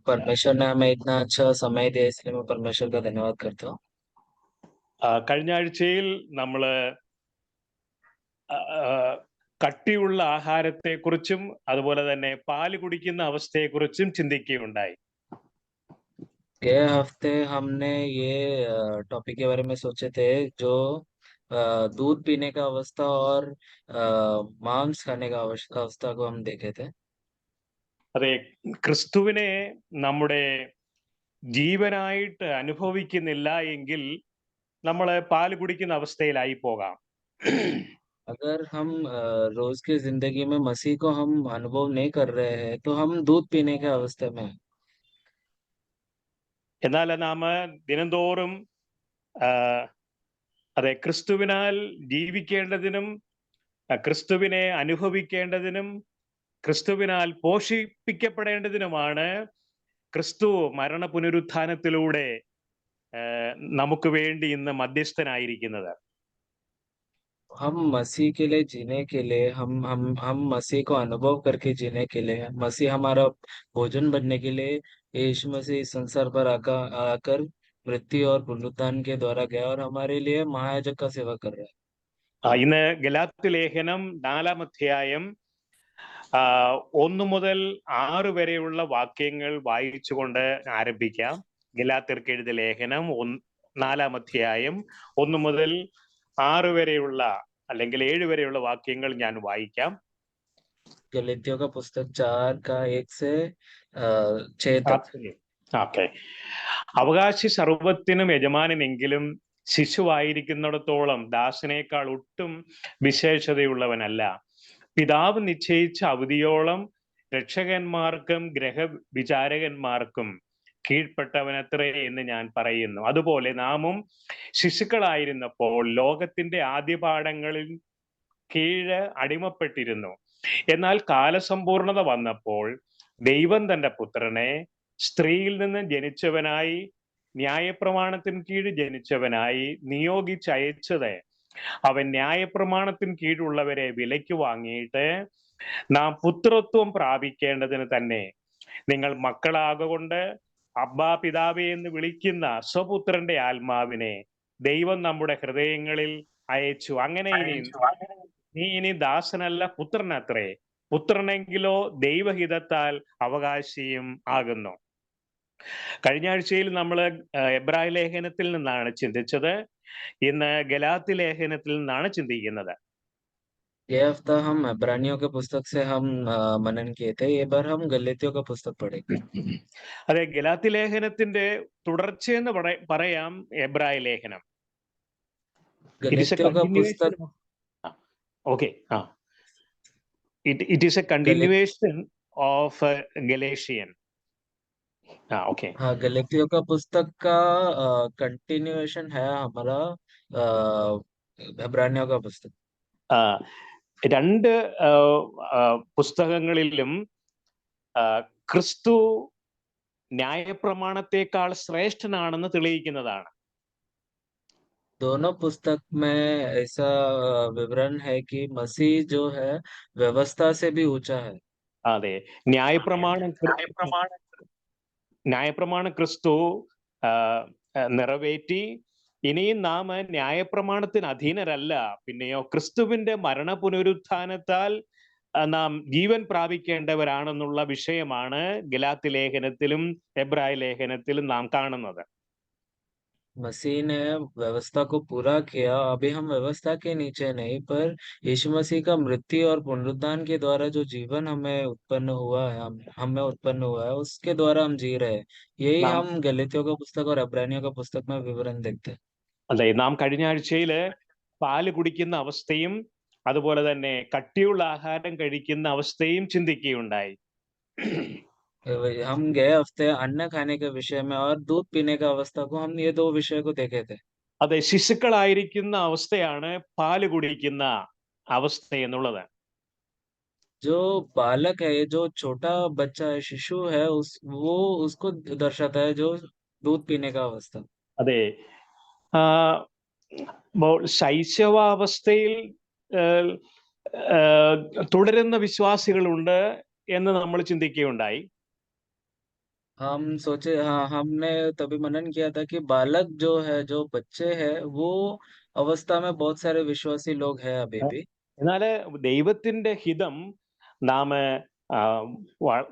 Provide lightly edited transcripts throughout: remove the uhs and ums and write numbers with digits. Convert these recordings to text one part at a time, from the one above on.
परमेश्वर ने हमें इतना अच्छा समय दिया, इसलिए मैं परमेश्वर का धन्यवाद करता हूँ। കഴിഞ്ഞ ആഴ്ചയിൽ നമ്മൾ കട്ടിയുള്ള ആഹാരത്തെക്കുറിച്ചും അതുപോലെ തന്നെ പാല് കുടിക്കുന്ന അവസ്ഥയെക്കുറിച്ചും ചിന്തിക്കുകയുണ്ടായി. ये हफ्ते हमने ये टॉपिक के बारे में सोचे थे, जो दूध पीने का अवस्था और मांस खाने का अवस्था को हम देखे थे। അതെ, ക്രിസ്തുവിനെ നമ്മുടെ ജീവനായിട്ട് അനുഭവിക്കുന്നില്ല എങ്കിൽ നമ്മൾ പാല് കുടിക്കുന്ന അവസ്ഥയിലായി പോകാം. अगर हम रोज की जिंदगी में मसीह को हम अनुभव नहीं कर रहे हैं, तो हम दूध पीने के अवस्था में हैं। എന്നാൽ നാം ദിനംതോറും അതെ ക്രിസ്തുവിനാൽ ജീവിക്കേണ്ടതിനും ക്രിസ്തുവിനെ അനുഭവിക്കേണ്ടതിനും ക്രിസ്തുവിനാൽ പോഷിപ്പിക്കപ്പെടേണ്ടതിനുമാണ് ക്രിസ്തു മരണ പുനരുത്ഥാനത്തിലൂടെ നമുക്ക് വേണ്ടി ഇന്ന് മധ്യസ്ഥനായിരിക്കുന്നത്. हम मसीह के लिए जीने के लिए, हम मसीह को अनुभव करके जीने के लिए, मसीह हमारा भोजन बनने के लिए यीशु मसीह इस संसार पर आकर मृत्यु और पुनरुत्थान के द्वारा गया और हमारे लिए महायाजक का सेवा कर रहा है। ഇന്ന് ഗലാത്യ ലേഖനം 4-ാം അധ്യായം 1 മുതൽ 6 വരെയുള്ള വാക്യങ്ങൾ വായിച്ചുകൊണ്ട് ആരംഭിക്കാം. ഗലാത്യർക്ക് എഴുതിയ ലേഖനം 4-ാം അധ്യായം 1 മുതൽ 6 വരെയുള്ള അല്ലെങ്കിൽ 7 വരെയുള്ള വാക്യങ്ങൾ ഞാൻ വായിക്കാം. गलातियों का पुस्तक 4 का 1 से 6 तक। ഓക്കെ. അവകാശി സർവ്വത്തിനും യജമാനെങ്കിലും ശിശുവായിരിക്കുന്നിടത്തോളം ദാസനേക്കാൾ ഒട്ടും വിശേഷതയുള്ളവനല്ല. പിതാവ് നിശ്ചയിച്ച അവധിയോളം രക്ഷകന്മാർക്കും ഗ്രഹവിചാരകന്മാർക്കും കീഴ്പ്പെട്ടവനത്രേ എന്ന് ഞാൻ പറയുന്നു. അതുപോലെ നാമും ശിശുക്കളായിരുന്നപ്പോൾ ലോകത്തിന്റെ ആദ്യപാഠങ്ങളിൽ കീഴ് അടിമപ്പെട്ടിരുന്നു. എന്നാൽ കാലസമ്പൂർണത വന്നപ്പോൾ ദൈവം തന്റെ പുത്രനെ സ്ത്രീയിൽ നിന്ന് ജനിച്ചവനായി ന്യായപ്രമാണത്തിന് കീഴ് ജനിച്ചവനായി നിയോഗിച്ചയച്ചത് അവൻ ന്യായപ്രമാണത്തിന് കീഴുള്ളവരെ വിലയ്ക്ക് വാങ്ങിയിട്ട് നാം പുത്രത്വം പ്രാപിക്കേണ്ടതിന് തന്നെ. നിങ്ങൾ മക്കളാകൊണ്ട് അബ്ബാ പിതാവേ എന്ന് വിളിക്കുന്ന സ്വപുത്രന്റെ ആത്മാവിനെ ദൈവം നമ്മുടെ ഹൃദയങ്ങളിൽ അയച്ചു. അങ്ങനെ നീ ഇനി ദാസനല്ല പുത്രനത്രേ. പുത്രനെങ്കിലോ ദൈവഹിതത്താൽ അവകാശിയും ആകുന്നു. കഴിഞ്ഞ ആഴ്ചയിൽ നമ്മൾ എബ്രായ ലേഖനത്തിൽ നിന്നാണ് ചിന്തിച്ചത്. ഇന്ന് ഗലാത്യ ലേഖനത്തിൽ നിന്നാണ് ചിന്തിക്കുന്നത്. ये हफ्ता हम इब्रानियों के पुस्तक से हम मनन किए थे, ये बार हम गलातियों का पुस्तक पढ़ेंगे। അതെ, ഗലാത്യ ലേഖനത്തിന്റെ തുടർച്ചയെന്ന് പറയാം എബ്രായ ലേഖനം. गलातियों का पुस्तक Okay. It is a continuation of Galatian. Okay. हाँ, गलातियों का पुस्तक का कंटिन्यूएशन है हमारा इब्रानियों का पुस्तक. രണ്ട് പുസ്തകങ്ങളിലും ക്രിസ്തു ന്യായപ്രമാണത്തെക്കാൾ ശ്രേഷ്ഠനാണെന്ന് തെളിയിക്കുന്നതാണ്. दोनों पुस्तक में ऐसा विवरण है कि मसीह जो है व्यवस्था से भी ऊंचा है. അതെ, ന്യായപ്രമാണ ക്രിസ്തു നിറവേറ്റി. ഇനിയും നാം ന്യായപ്രമാണത്തിന് അധീനരല്ല, പിന്നെയോ ക്രിസ്തുവിന്റെ മരണ പുനരുത്ഥാനത്താൽ നാം ജീവൻ പ്രാപിക്കേണ്ടവരാണെന്നുള്ള വിഷയമാണ് ഗലാത്യ ലേഖനത്തിലും എബ്രായ ലേഖനത്തിലും നാം കാണുന്നത്. मसीह ने व्यवस्था को पूरा किया. अभी हम व्यवस्था के नीचे नहीं, पर यीशु मसीह का मृत्यु और पुनरुत्थान के द्वारा जो जीवन हमें उत्पन्न हुआ है, उसके द्वारा हम जी रहे हैं. यही हम गलातियों का पुस्तक और इब्रानियों का पुस्तक में विवरण देखते हैं. അതെ, നാം കഴിഞ്ഞ ആഴ്ചയില് പാല് കുടിക്കുന്ന അവസ്ഥയും അതുപോലെ തന്നെ കട്ടിയുള്ള ആഹാരം കഴിക്കുന്ന അവസ്ഥയും ചിന്തിക്കുകയുണ്ടായി. हम गए हफ्ते अन्न खाने के विषय में और दूध पीने का अवस्था को, हम ये दो विषय को देखे थे. അതെ, ശിശുക്കളായിരിക്കുന്ന അവസ്ഥയാണ് പാല് കുടിക്കുന്ന അവസ്ഥ എന്നുള്ളത്. जो बालक है, जो छोटा बच्चा है, शिशु है, वो उसको दर्शाता है, जो दूध पीने का अवस्था. അതെ, ശൈശവാവസ്ഥയിൽ തുടരുന്ന വിശ്വാസികളുണ്ട് എന്ന് നമ്മൾ ചിന്തിക്കുകയുണ്ടായി. हम सोचे, हाँ, हमने तभी मनन किया था कि बालक जो है, जो बच्चे हैं, वो अवस्था में बहुत सारे विश्वासी लोग हैं अभी भी। എന്നാൽ ദൈവത്തിന്റെ ഹിതം നാം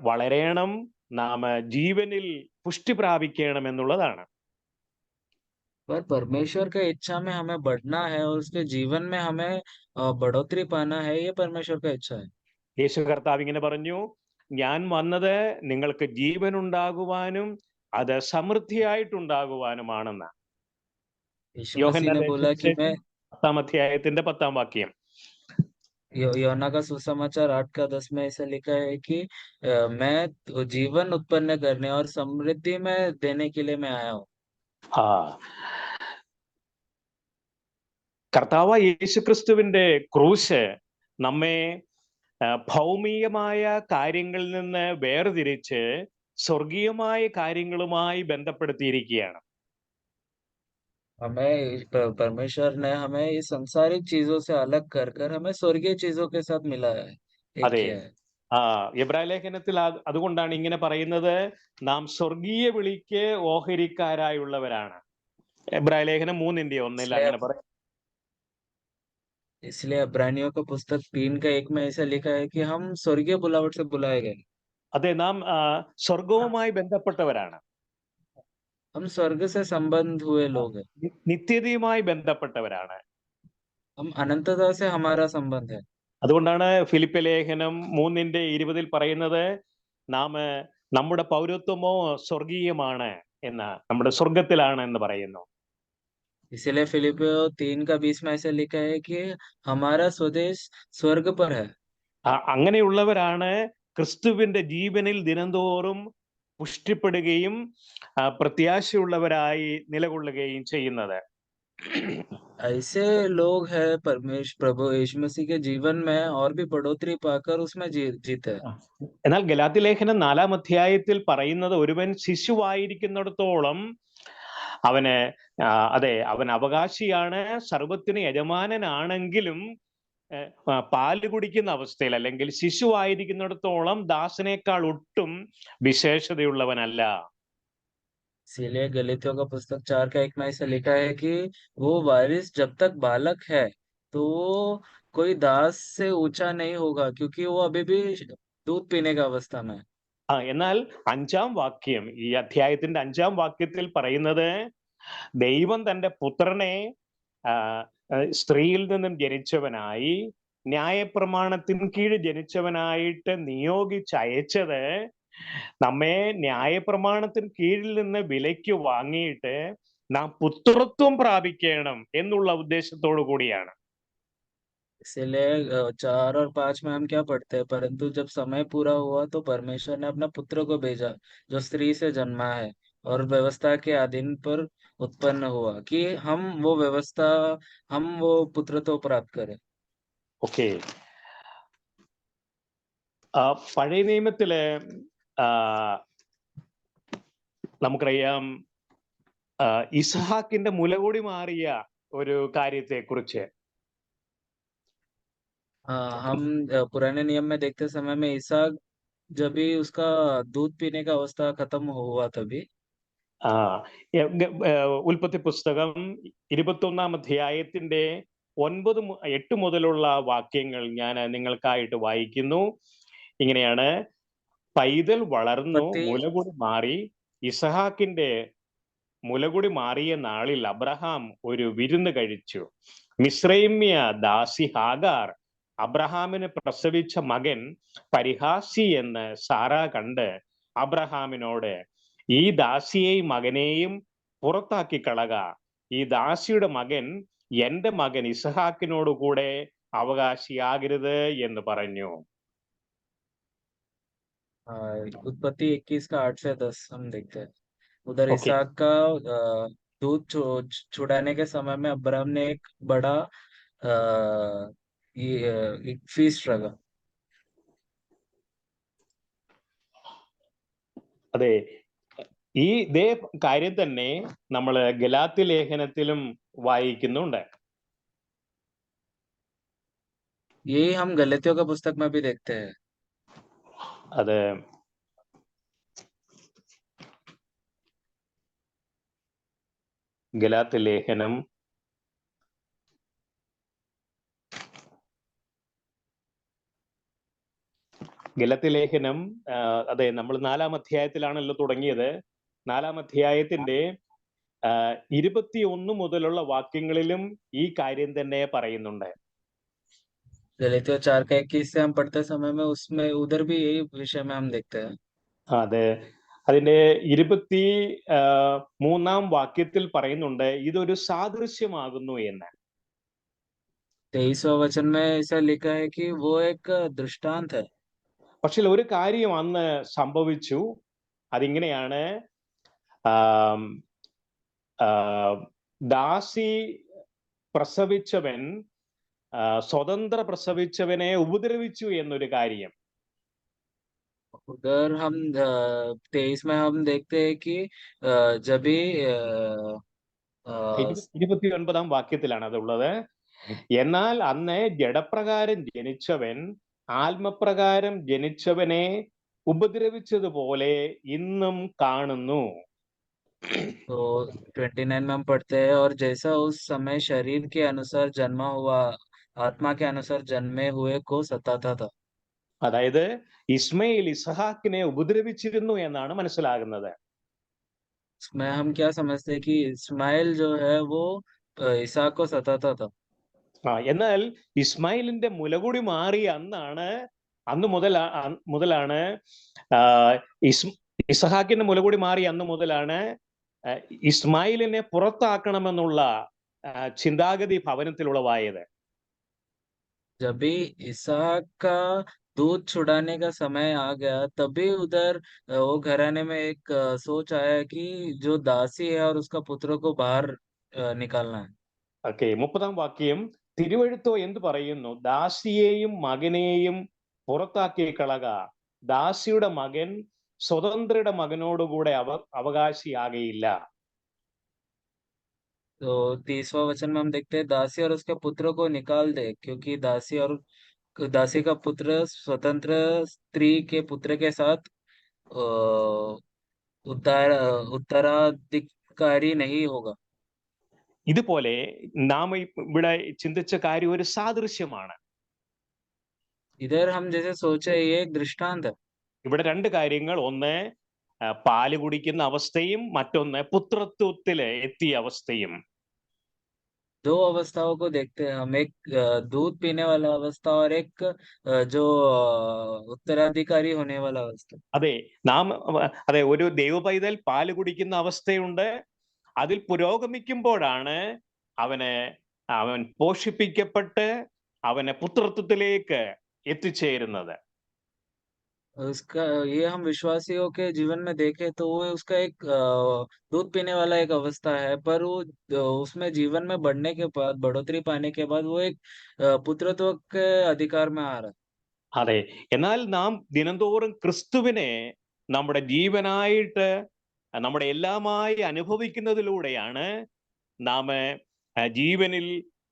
വളരണം, നാം ജീവനിൽ പുഷ്ടി പ്രാപിക്കണം എന്നുള്ളതാണ്. पर परमेश्वर के इच्छा में हमें बढ़ना है और उसके जीवन में हमें बढ़ोतरी पाना है, ये परमेश्वर का इच्छा है। യേശു കർത്താവ് ഇങ്ങനെ പറഞ്ഞു, ഞാൻ വന്നത് നിങ്ങൾക്ക് ജീവൻ ഉണ്ടാകുവാനും അത് സമൃദ്ധിയായിട്ടുണ്ടാകുവാനുമാണെന്ന്. यीशु मसीह ने യോഹന്നാന്റെ बोला कि मैं, സുവിശേഷം 10 അധ്യായത്തിന്റെ 10 വാക്യം. योना का सुसमाचार 8 का 10 में ऐसा लिखा है कि मैं जीवन उत्पन्न करने और समृद्धि में देने के लिए मैं आया हूँ। ആ കർത്താവായ യേശുക്രിസ്തുവിന്റെ ക്രൂശ് നമ്മെ ഭൗമികമായ കാര്യങ്ങളിൽ നിന്ന് വേർതിരിച്ച് സ്വർഗീയമായ കാര്യങ്ങളുമായി ബന്ധപ്പെടുത്തിയിരിക്കുകയാണ്. हमें परमेश्वर ने हमें इस सांसारिक चीजों से अलग कर कर हमें स्वर्गीय चीजों के साथ मिलाया है, एक അതെ, किया है। എബ്രായ ലേഖനത്തിൽ അതുകൊണ്ടാണ് ഇങ്ങനെ പറയുന്നത്, നാം സ്വർഗീയ വിളിക്ക് ഓഹരിക്കാരായുള്ളവരാണ്. എബ്രായ ലേഖനം 3:1 इसलिए അങ്ങനെ പറയും. इसलिए इब्रानियों का पुस्तक 3 का 1 में ऐसा लिखा है कि हम स्वर्गीय बुलावट से बुलाए गए। അതെ, നാം സ്വർഗവുമായി ബന്ധപ്പെട്ടവരാണ്. हम स्वर्ग से संबंध हुए लोग हैं। നിത്യതയുമായി ബന്ധപ്പെട്ടവരാണ്. हम अनंतता से हमारा संबंध है। അതുകൊണ്ടാണ് ഫിലിപ്പ് ലേഖനം 3:20 പറയുന്നത്, നാം നമ്മുടെ പൗരത്വമോ സ്വർഗീയമാണ് എന്ന്, നമ്മുടെ സ്വർഗത്തിലാണ് എന്ന് പറയുന്നു. इसीलिए फिलिपियो 3 का 20 में ऐसा लिखा है कि हमारा स्वदेश स्वर्ग पर है। അങ്ങനെയുള്ളവരാണ് ക്രിസ്തുവിന്റെ ജീവനിൽ ദിനംതോറും പുഷ്ടിപ്പെടുകയും പ്രത്യാശയുള്ളവരായി നിലകൊള്ളുകയും ചെയ്യുന്നത്. ऐसे लोग हैं प्रभु यीशु मसीह के जीवन में और भी बढ़ोतरी पाकर उसमें जीते हैं। എന്നാൽ ഗലാത്യ ലേഖനം 4 അധ്യായത്തിൽ പറയുന്നത്, ഒരുവൻ ശിശുവായിരിക്കുന്നിടത്തോളം അവന് അതെ, അവൻ അവകാശിയാണ്, സർവ്വത്തിന് യജമാനനാണെങ്കിലും പാല് കുടിക്കുന്ന അവസ്ഥയിൽ അല്ലെങ്കിൽ ശിശുവായിരിക്കുന്നിടത്തോളം ദാസനേക്കാൾ ഒട്ടും വിശേഷതയുള്ളവനല്ല. इसीलिए गलीतियों का पुस्तक 4 का 1 में ऐसा लिखा है कि वो वारिस जब तक बालक है, तो वो कोई दास से ऊंचा नहीं होगा, क्योंकि वो अभी भी दूध पीने का अवस्था में है। എന്നാൽ 5-ാം വാക്യം, ഈ അധ്യായത്തിന്റെ 5-ാം വാക്യത്തിൽ പറയുന്നത്, ദൈവം തന്റെ പുത്രനെ സ്ത്രീയിൽ നിന്നും ജനിച്ചവനായി, ന്യായപ്രമാണത്തിന് കീഴ് ജനിച്ചവനായിട്ട് നിയോഗിച്ചയച്ചത്, നമ്മെ ന്യായപ്രമാണത്തിന് കീഴിൽ നിന്ന് വിലയ്ക്ക് വാങ്ങിയിട്ട് നാം പുത്രത്വം പ്രാപിക്കണം എന്നുള്ള ഉദ്ദേശത്തോടു കൂടിയാണ്. इसीलिए 4 और 5 में हम क्या पढ़ते हैं, परंतु जब समय पूरा हुआ तो परमेश्वर ने अपना पुत्र को भेजा, जो स्त्री से जन्मा है और व्यवस्था के अधीन पर उत्पन्न हुआ, कि हम वो पुत्रत्व प्राप्त करें। ഓക്കെ, പഴയ നിയമത്തില് നമുക്കറിയാം ഇസ്ഹാക്കിന്റെ മുലകൂടി മാറിയ ഒരു കാര്യത്തെ കുറിച്ച്. हम पुराने नियम में देखते समय में इसहाक जब भी उसका दूध पीने का अवस्था खत्म हुआ तभी ഉൽപ്പത്തി പുസ്തകം 21-ാം അധ്യായത്തിന്റെ 8 മുതലുള്ള വാക്യങ്ങൾ ഞാൻ നിങ്ങൾക്കായിട്ട് വായിക്കുന്നു. ഇങ്ങനെയാണ്, പൈതൽ വളർന്നു उत्पत्ति മുലകുടി മാറി, ഇസഹാക്കിന്റെ മുലകുടി മാറിയ നാളിൽ അബ്രഹാം ഒരു വിരുന്ന് കഴിച്ചു. മിസ്രൈമ്യ ദാസി ഹാഗാർ അബ്രഹാമിന് പ്രസവിച്ച മകൻ പരിഹാസി എന്ന് സാറ കണ്ട് അബ്രഹാമിനോട്, ഈ ദാസിയെയും മകനെയും പുറത്താക്കി കളക, ഈ ദാസിയുടെ മകൻ എന്റെ മകൻ ഇസഹാക്കിനോട് കൂടെ അവകാശിയാകരുത് എന്ന് പറഞ്ഞു. उत्पत्ति 21 का 8 से 10 हम देखते हैं। उधर ഓക്കെ, इसहाक का दूध छुड़ाने के समय में अब्राहम ने एक बड़ा एक फीस्ट रखा। അതെ, ഇതേ കാര്യം തന്നെ നമ്മൾ ഗലാത്യ ലേഖനത്തിലും വായിക്കുന്നുണ്ട്. यही हम गलतियों का पुस्तक में भी देखते हैं। അത് ഗലാത്യ ലേഖനം ഗലാത്യ ലേഖനം അതെ, നമ്മൾ 4-ാം അധ്യായത്തിലാണല്ലോ തുടങ്ങിയത്. 4-ാം അധ്യായത്തിന്റെ 21 മുതലുള്ള വാക്യങ്ങളിലും ഈ കാര്യം തന്നെ പറയുന്നുണ്ട്. गलतियों 4 का 21 से हम पढ़ते समय में उसमें उधर भी यही विषय में हम देखते हैं। അത് അതിന്റെ 23-ാം വാക്യത്തിൽ പറയുന്നുണ്ട്, ഇതൊരു സാദൃശ്യമാകുന്നു എന്ന്. 23वां वचन में ऐसा लिखा है कि वो एक दृष्टांत है। പക്ഷെ ഒരു കാര്യം അന്ന് സംഭവിച്ചു. അതിങ്ങനെയാണ്, ആം, ആ, ദാസി പ്രസവിച്ചവൻ സ്വതന്ത്ര പ്രസവിച്ചവനെ ഉപദ്രവിച്ചു എന്നൊരു കാര്യം. उधर हम 23 में हम देखते हैं कि जब भी 29-ാം വാക്യത്തിലാണ് അതുള്ളത്. എന്നാൽ അന്ന് ജഡപ്രകാരം ജനിച്ചവൻ ആത്മപ്രകാരം ജനിച്ചവനെ ഉപദ്രവിച്ചതുപോലെ ഇന്നും കാണുന്നു. तो 29 में हम पढ़ते हैं, और जैसा उस समय शरीर के अनुसार जन्मा हुआ आत्मा के अनुसार जन्मे हुए को सताता था। അതായത് ഇസ്മയിൽ ഇസഹാക്കിനെ ഉപദ്രവിച്ചിരുന്നു എന്നാണ് മനസ്സിലാകുന്നത്. इसमें हम क्या समझते हैं कि इस्माइल जो है वो इसहाक को सताता था। എന്നാൽ ഇസ്മായിലിന്റെ മുലകുടി മാറി അന്ന് മുതലാണ് ആ, ഇസഹാക്കിന്റെ മുലകുടി മാറി അന്ന് മുതലാണ് ഇസ്മായിലിനെ പുറത്താക്കണമെന്നുള്ള ചിന്താഗതി ഭവനത്തിൽ ഉളവായത്. जब भी इसहाक का दूध छुड़ाने का समय आ गया, तभी उधर वो घराने में एक सोच आया कि जो दासी है और उसका पुत्र को बाहर निकालना है। ഓക്കെ, 30-ാം വാക്യം, തിരുവെഴുത്തോ എന്ത് പറയുന്നു? ദാസിയെയും മകനെയും പുറത്താക്കി കളക, ദാസിയുടെ മകൻ സ്വതന്ത്രയുടെ മകനോടുകൂടെ അവകാശിയാകയില്ല. तो 30वां वचन में हम देखते हैं, दासी और उसके पुत्र को निकाल दे, क्योंकि दासी का पुत्र स्वतंत्र स्त्री के पुत्र के साथ अ, उत्तराधिकारी नहीं होगा। ഇതുപോലെ നാം ഇവിടെ ചിന്തിച്ച കാര്യം ഒരു സാദൃശ്യമാണ്. इधर हम जैसे सोचे, ये एक दृष्टांत है। ഇവിടെ രണ്ട് കാര്യങ്ങൾ, ഒന്ന് പാല് കുടിക്കുന്ന അവസ്ഥയും മറ്റൊന്ന് പുത്രത്വത്തില് എത്തിയ അവസ്ഥയും. दो अवस्थाओं को देखते हैं हम, एक दूध पीने वाला अवस्था और एक जो उत्तराधिकारी होने वाला अवस्था। അതെ, അതെ, ഒരു ദൈവപൈതൽ പാല് കുടിക്കുന്ന അവസ്ഥയുണ്ട്. അതിൽ പുരോഗമിക്കുമ്പോഴാണ് അവൻ പോഷിപ്പിക്കപ്പെട്ട് അവനെ പുത്രത്വത്തിലേക്ക് എത്തിച്ചേരുന്നത്. उसका ये हम विश्वासियों के जीवन में देखें तो वो उसका एक दूध पीने वाला एक अवस्था है, पर वो उसमें जीवन में बढ़ने के बाद, बढ़ोतरी पाने के बाद वो एक पुत्रत्व के अधिकार में आ रहा है। അതെ, എന്നാൽ നാം ദിനംതോറും ക്രിസ്തുവിനെ നമ്മുടെ ജീവനായിട്ട് നമ്മുടെ എല്ലാമായി അനുഭവിക്കുന്നതിലൂടെയാണ് നാം ജീവനിൽ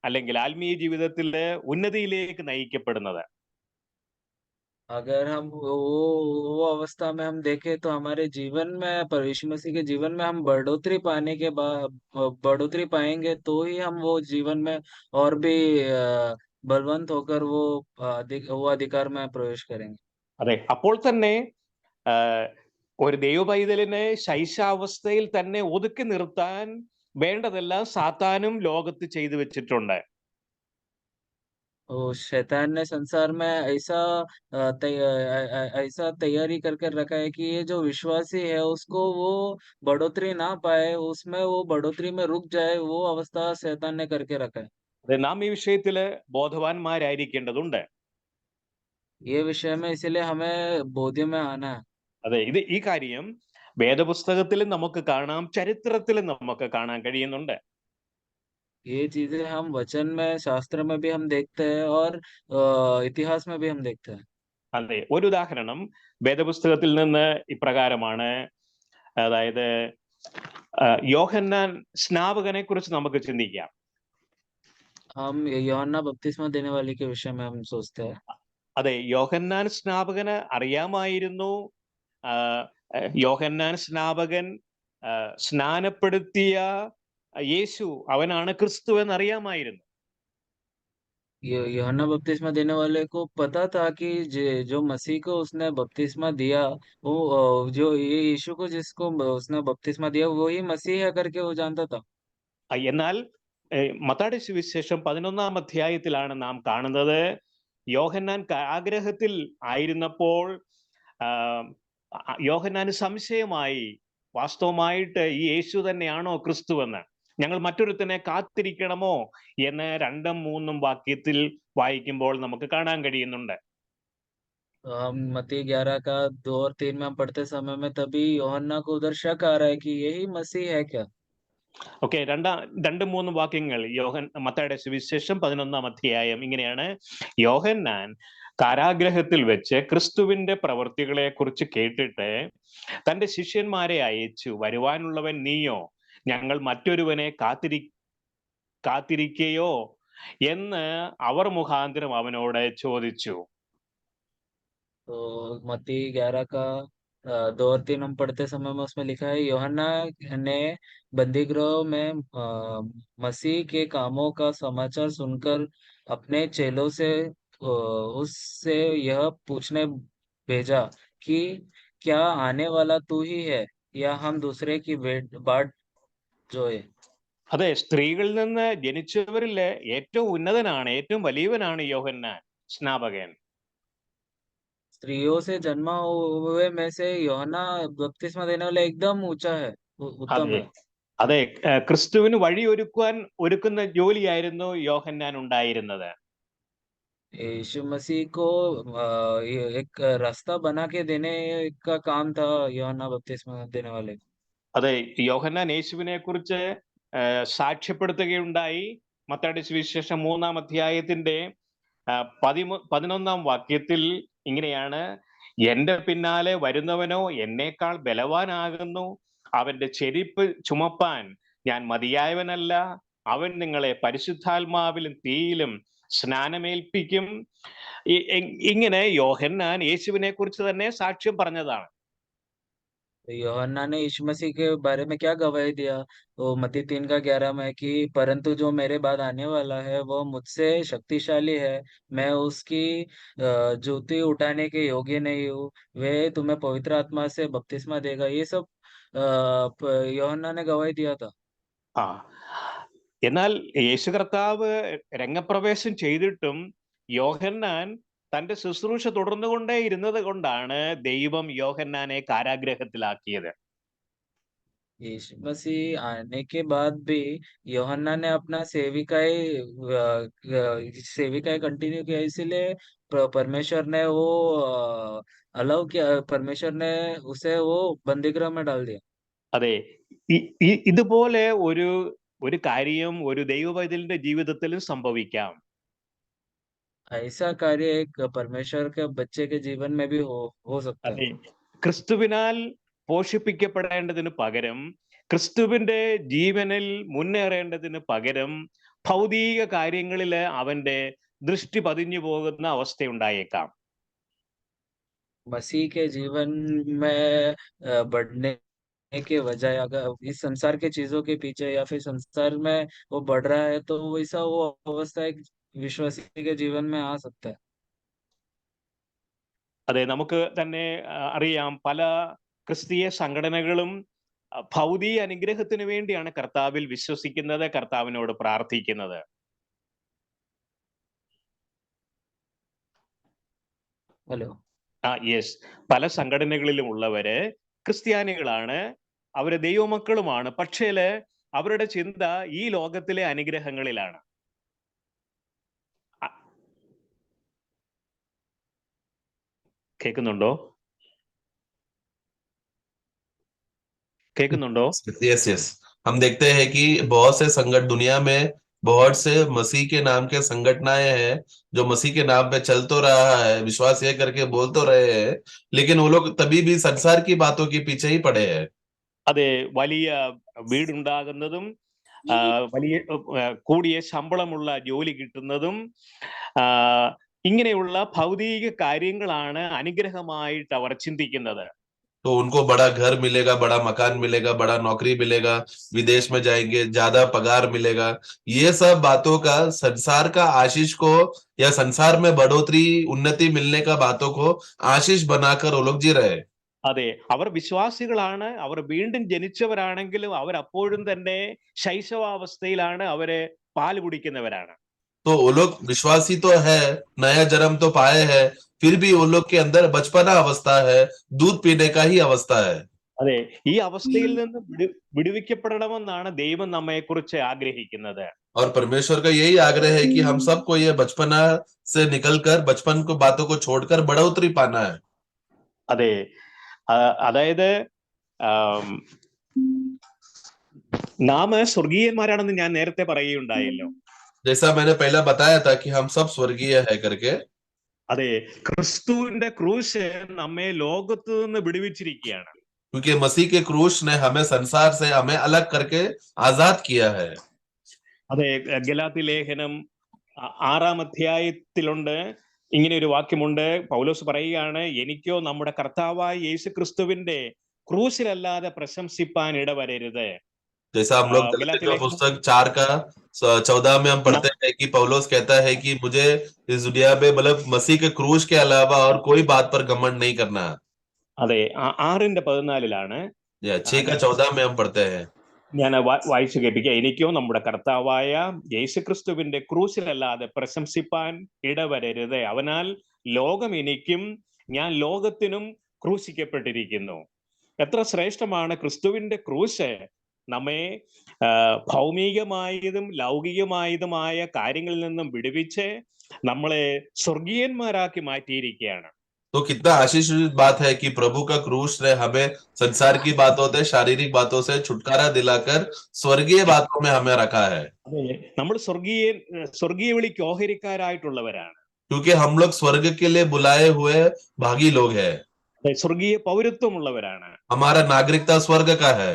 അല്ലെങ്കിൽ ആത്മീയ ജീവിതത്തില് ഉന്നതിയിലേക്ക് നയിക്കപ്പെടുന്നത്. अगर हम वो अवस्था में हम देखें तो हमारे जीवन में, पर यीशु मसीह के जीवन में हम बढ़ोतरी पाने के बाद, बढ़ोतरी पाएंगे तो ही हम वो जीवन में और भी बलवंत होकर वो अधिकार में प्रवेश करेंगे। അതെ, അപ്പോൾ തന്നെ ഒരു ദൈവപൈതലിനെ ശൈശാവസ്ഥയിൽ തന്നെ ഒതുക്കി നിർത്താൻ വേണ്ടതെല്ലാം സാത്താനും ലോകത്ത് ചെയ്തു വെച്ചിട്ടുണ്ട്. तो शैतान ने संसार में ऐसा तैयारी करके रखा है कि ये जो विश्वासी है उसको वो बढ़ोतरी ना पाए, उसमें वो बढ़ोतरी में रुक जाए, वो अवस्था शैतान ने करके रखा है। നാം ഈ വിഷയത്തില് ബോധവാന്മാരായിരിക്കേണ്ടതുണ്ട്. ये विषय में इसीलिए हमें बोध्य में आना है। അതെ, ഈ കാര്യം വേദപുസ്തകത്തിലും നമുക്ക് കാണാം, ചരിത്രത്തിലും നമുക്ക് കാണാൻ കഴിയുന്നുണ്ട്. ये चीजें हम वचन में, शास्त्र में भी हम देखते हैं, और इतिहास में भी हम देखते हैं। അതെ, ഒരു ഉദാഹരണം വേദപുസ്തകത്തിൽ നിന്ന് ഇപ്രകാരമാണ്. അതായത് യോഹന്നാൻ സ്നാപകനെ കുറിച്ച് നമുക്ക് ചിന്തിക്കാം. हम यूहन्ना बपतिस्मा देने वाले के विषय में हम सोचते हैं। അതെ, യോഹന്നാൻ സ്നാപകന് അറിയാമായിരുന്നു. ആ, യോഹന്നാൻ സ്നാപകൻ സ്നാനപ്പെടുത്തിയ യേശു അവനാണ് ക്രിസ്തു എന്നറിയാമായിരുന്നു. यूहन्ना बपतिस्मा देने वाले को पता था कि जो मसीह को उसने बपतिस्मा दिया, वो जो ये यीशु को जिसको उसने बपतिस्मा दिया वही मसीह है करके वो जानता था। എന്നാൽ മത്തായിയുടെ സുവിശേഷം 11-ാം അധ്യായത്തിലാണ് നാം കാണുന്നത്, യോഹന്നാൻ കാരാഗൃഹത്തിൽ ആയിരുന്നപ്പോൾ യോഹന്നാന് സംശയമായി, വാസ്തവമായിട്ട് ഈ യേശു തന്നെയാണോ ക്രിസ്തുവെന്ന്. ഞങ്ങൾ മറ്റൊരുത്തനെ കാത്തിരിക്കണമോ എന്ന് 2-3 വാക്യത്തിൽ വായിക്കുമ്പോൾ നമുക്ക് കാണാൻ കഴിയുന്നുണ്ട്. हम मत्ती 11 का 2 और 3 में हम पढ़ते समय में तभी यूहन्ना को उधर शक आ रहा है कि यही मसीह है क्या? ഓക്കെ, 2-3 വാക്യങ്ങൾ. മത്തായിയുടെ സുവിശേഷം 11-ാം അധ്യായം ഇങ്ങനെയാണ്: യോഹന്നാൻ കാരാഗ്രഹത്തിൽ വെച്ച് ക്രിസ്തുവിന്റെ പ്രവൃത്തികളെ കുറിച്ച് കേട്ടിട്ട് തന്റെ ശിഷ്യന്മാരെ അയച്ചു, വരുവാനുള്ളവൻ നീയോ, ഞങ്ങൾ മറ്റൊരുവനെ കാത്തിരിക്കയോ എന്ന് അവർ മുഖാന്തരം അവനോട് ചോദിച്ചു. तो मत्ती 11 का 2 और 3 हम पढ़ते समय में उसमें लिखा है, यूहन्ना ने बंदीगृह में मसीह के कामों का समाचार सुनकर अपने चेलों से उससे यह पूछने भेजा कि क्या आने वाला तू ही है या हम दूसरे की बाट जोए? അതെ, സ്ത്രീകളിൽ നിന്ന് ജനിച്ചവരിൽ ഏറ്റവും ഉന്നതനാണ്, ഏറ്റവും വലിയവനാണ് യോഹന്നാൻ സ്നാപകൻ. स्त्रियों से जन्मा हुए में से यूहन्ना बपतिस्मा देने वाला एकदम ऊंचा है, उत्तम അതെ, है। അതെ, ക്രിസ്തുവിന് വഴി ഒരുക്കുന്ന ജോലിയായിരുന്നു യോഹന്നാൻ ഉണ്ടായിരുന്നത്. यीशु मसीह को ये एक रास्ता बना के देने का काम था यूहन्ना बपतिस्मा देने वाले का। അതെ, യോഹന്നാൻ യേശുവിനെ കുറിച്ച് സാക്ഷ്യപ്പെടുത്തുകയുണ്ടായി. മത്തായിയുടെ സുവിശേഷം 3-ാം അധ്യായത്തിന്റെ 11-ാം വാക്യത്തിൽ ഇങ്ങനെയാണ്: എന്റെ പിന്നാലെ വരുന്നവനോ എന്നേക്കാൾ ബലവാനാകുന്നു, അവന്റെ ചെരിപ്പ് ചുമപ്പാൻ ഞാൻ മതിയായവനല്ല, അവൻ നിങ്ങളെ പരിശുദ്ധാത്മാവിലും തീയിലും സ്നാനമേൽപ്പിക്കും. ഇങ്ങനെ യോഹന്നാൻ യേശുവിനെ കുറിച്ച് തന്നെ സാക്ഷ്യം പറഞ്ഞതാണ്. तो यूहन्ना ने यीशु मसीह के बारे में क्या गवाही दिया? वो मत्ती 3 का 11 में कि परंतु जो मेरे बाद आने वाला है वह मुझसे शक्तिशाली है, मैं उसकी जूती उठाने के योग्य नहीं हूँ, वह तुम्हें पवित्र आत्मा से बपतिस्मा देगा। ये सब यूहन्ना ने गवाही दिया था। ആ, എന്നാൽ യേശു കർത്താവ് രംഗപ്രവേശം ചെയ്തിട്ടും യോഹന്നാൻ തന്റെ ശുശ്രൂഷ തുടർന്നുകൊണ്ടേ ഇരുന്നത് കൊണ്ടാണ് ദൈവം യോഹന്നാനെ കാരാഗ്രഹത്തിലാക്കിയത്. यीशु मसीह आने के बाद भी यूहन्ना ने अपना सेविकाई कंटिन्यू किया, इसीलिए परमेश्वर ने वो अलाउ किया, परमेश्वर ने उसे वो बंदीगृह में डाल दिया। അതെ, ഇതുപോലെ ഒരു ഒരു കാര്യം ഒരു ദൈവവൈതലിന്റെ ജീവിതത്തിലും സംഭവിക്കാം. ऐसा कार्य एक परमेश्वर के बच्चे के जीवन में भी हो सकता है। അതെ, ക്രിസ്തുവിനാൽ പോഷിപ്പിക്കപ്പെടേണ്ടതിന് പകരം, ക്രിസ്തുവിന്റെ ജീവനിൽ മുന്നേറേണ്ടതിന് പകരം ഭൗതിക കാര്യങ്ങളില് അവന്റെ ദൃഷ്ടി പതിഞ്ഞു പോകുന്ന അവസ്ഥയുണ്ടായേക്കാം. मसीह के जीवन में बढ़ने के बजाय अगर इस संसार के चीजों के पीछे या फिर संसार में वो बढ़ रहा है, तो वैसा वो अवस्था एक विश्वासी के जीवन में आ सकता है। അതെ, നമുക്ക് തന്നെ അറിയാം, പല ക്രിസ്തീയ സംഘടനകളും ഭൗതിക അനുഗ്രഹത്തിന് വേണ്ടിയാണ് കർത്താവിൽ വിശ്വസിക്കുന്നത്, കർത്താവിനോട് പ്രാർത്ഥിക്കുന്നത്. हेलो। യെസ്, പല സംഘടനകളിലും ഉള്ളവര് ക്രിസ്ത്യാനികളാണ്, അവര് ദൈവമക്കളുമാണ്, പക്ഷേ അവരുടെ ചിന്ത ഈ ലോകത്തിലെ അനുഗ്രഹങ്ങളിലാണ്. കേൾക്കുന്നുണ്ടോ? കേൾക്കുന്നുണ്ടോ? यस यस, हम देखते हैं कि बहुत से संगठन दुनिया में, बहुत से मसीह के नाम के संगठनाएं हैं जो मसीह के नाम पे चल तो रहा है, विश्वास ये करके बोल तो रहे हैं, लेकिन वो लोग तभी भी संसार की बातों के पीछे ही पड़े हैं. അതെ, വലിയ വീടുണ്ടാകുന്നതും വലിയ കൂടിയ ശമ്പളമുള്ള ജോലി കിട്ടുന്നതും ഇങ്ങനെയുള്ള ഭൗതിക കാര്യങ്ങളാണ് അനുഗ്രഹമായിട്ട് അവർ ചിന്തിക്കുന്നത്. तो उनको बड़ा घर मिलेगा, बड़ा मकान मिलेगा, बड़ा नौकरी मिलेगा, विदेश में जाएंगे, ज्यादा पगार मिलेगा। ये सब बातों का संसार का आशीष को या संसार में बढ़ोतरी उन्नति मिलने का बातों को आशीष बनाकर वो लोग जी रहे। അതെ, അവർ വിശ്വാസികളാണ്, അവർ വീണ്ടും ജനിച്ചവരാണെങ്കിലും അവർ അപ്പോഴും തന്നെ ശൈശവാവസ്ഥയിലാണ്, അവര് പാല് കുടിക്കുന്നവരാണ്. तो वो लोग विश्वासी तो है, नया जन्म तो पाए हैं, फिर भी वो लोग के अंदर बचपना अवस्था है, दूध पीने का ही अवस्था है। അതെ, ഈ അവസ്ഥയിൽ നിന്ന് വിടുവിക്കപ്പെടണമെന്നാണ് ദൈവം നമ്മെക്കുറിച്ച് ആഗ്രഹിക്കുന്നത്. और परमेश्वर का यही आग्रह है कि हम सबको ये बचपना से निकलकर बचपन को बातों को छोड़कर बढ़ोतरी पाना है। അതെ, അതായത് നാം സ്വർഗീയന്മാരാണെന്ന് ഞാൻ നേരത്തെ പറയുകയുണ്ടായല്ലോ. जैसा मैंने पहला बताया था कि हम सब स्वर्गीय है करके। അതെ, ക്രിസ്തുവിന്റെ ക്രൂശ് നമ്മെ ലോകത്തു നിന്ന് വിടുവിച്ചിരിക്കുകയാണ്. क्योंकि मसीह के क्रूस ने हमें संसार से हमें अलग करके आजाद किया है। അതെ, ഗലാത്യ ലേഖനം 6-ാം അധ്യായത്തിലുണ്ട് ഇങ്ങനെ ഒരു വാക്യമുണ്ട്. പൗലോസ് പറയുകയാണ്, എനിക്കോ നമ്മുടെ കർത്താവായ യേശു ക്രിസ്തുവിന്റെ ക്രൂശിലല്ലാതെ പ്രശംസിപ്പാൻ ഇടവരരുത്. जैसा हम लोग गलातियों का पुस्तक 4 का 14 में हम पढ़ते हैं कि पौलुस कहता है कि मुझे इस दुनिया में मतलब मसीह के क्रूस के अलावा और कोई बात पर घमंड नहीं करना। അതെ, 6:14 6 का 14 में हम पढ़ते हैं। ഞാൻ വായിച്ചു കേൾപ്പിക്കുക. എനിക്കോ നമ്മുടെ കർത്താവായ യേശുക്രിസ്തുവിന്റെ ക്രൂശിലല്ലാതെ പ്രശംസിപ്പാൻ ഇടവരരുത്. അവനാൽ ലോകം എനിക്കും ഞാൻ ലോകത്തിനും ക്രൂശിക്കപ്പെട്ടിരിക്കുന്നു. എത്ര ശ്രേഷ്ഠമാണ് ക്രിസ്തുവിന്റെ ക്രൂശ്! നമ്മെ ഭൗമികമായതും ലൗകികമായതുമായ കാര്യങ്ങളിൽ നിന്നും വിടുവിച്ച് നമ്മളെ സ്വർഗീയന്മാരാക്കി മാറ്റിയിരിക്കുകയാണ്. तो कितना आशीषित बात है कि प्रभु का क्रूस ने हमें संसार की बातों से, शारीरिक बातों से छुटकारा दिलाकर स्वर्गीय बातों में हमें रखा है। നമ്മൾ സ്വർഗീയ വിളിക്ക് ഓഹരിക്കാരായിട്ടുള്ളവരാണ്. क्योंकि हम लोग स्वर्ग के लिए बुलाए हुए भागी लोग हैं। സ്വർഗീയ പൗരത്വമുള്ളവരാണ്. हमारा नागरिकता स्वर्ग का है।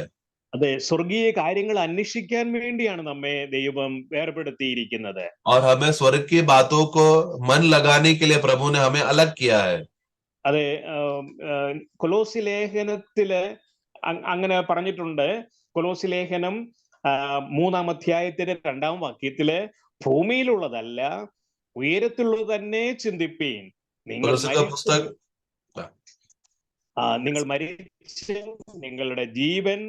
അതെ, സ്വർഗീയ കാര്യങ്ങൾ അന്വേഷിക്കാൻ വേണ്ടിയാണ് നമ്മെ ദൈവം വേർപെടുത്തിയിരിക്കുന്നത്. और हमें स्वर्ग की बातों को मन लगाने के लिए प्रभु ने हमें अलग किया है। അതെ, കൊലോസി ലേഖനത്തില് അങ്ങനെ പറഞ്ഞിട്ടുണ്ട്. കൊലോസി ലേഖനം 3-ാം അധ്യായത്തിന്റെ 2-ാം വാക്യത്തില് ഭൂമിയിലുള്ളതല്ല ഉയരത്തിലുള്ളത് തന്നെ ചിന്തിപ്പീൻ. നിങ്ങൾ മരിച്ച് നിങ്ങളുടെ ജീവൻ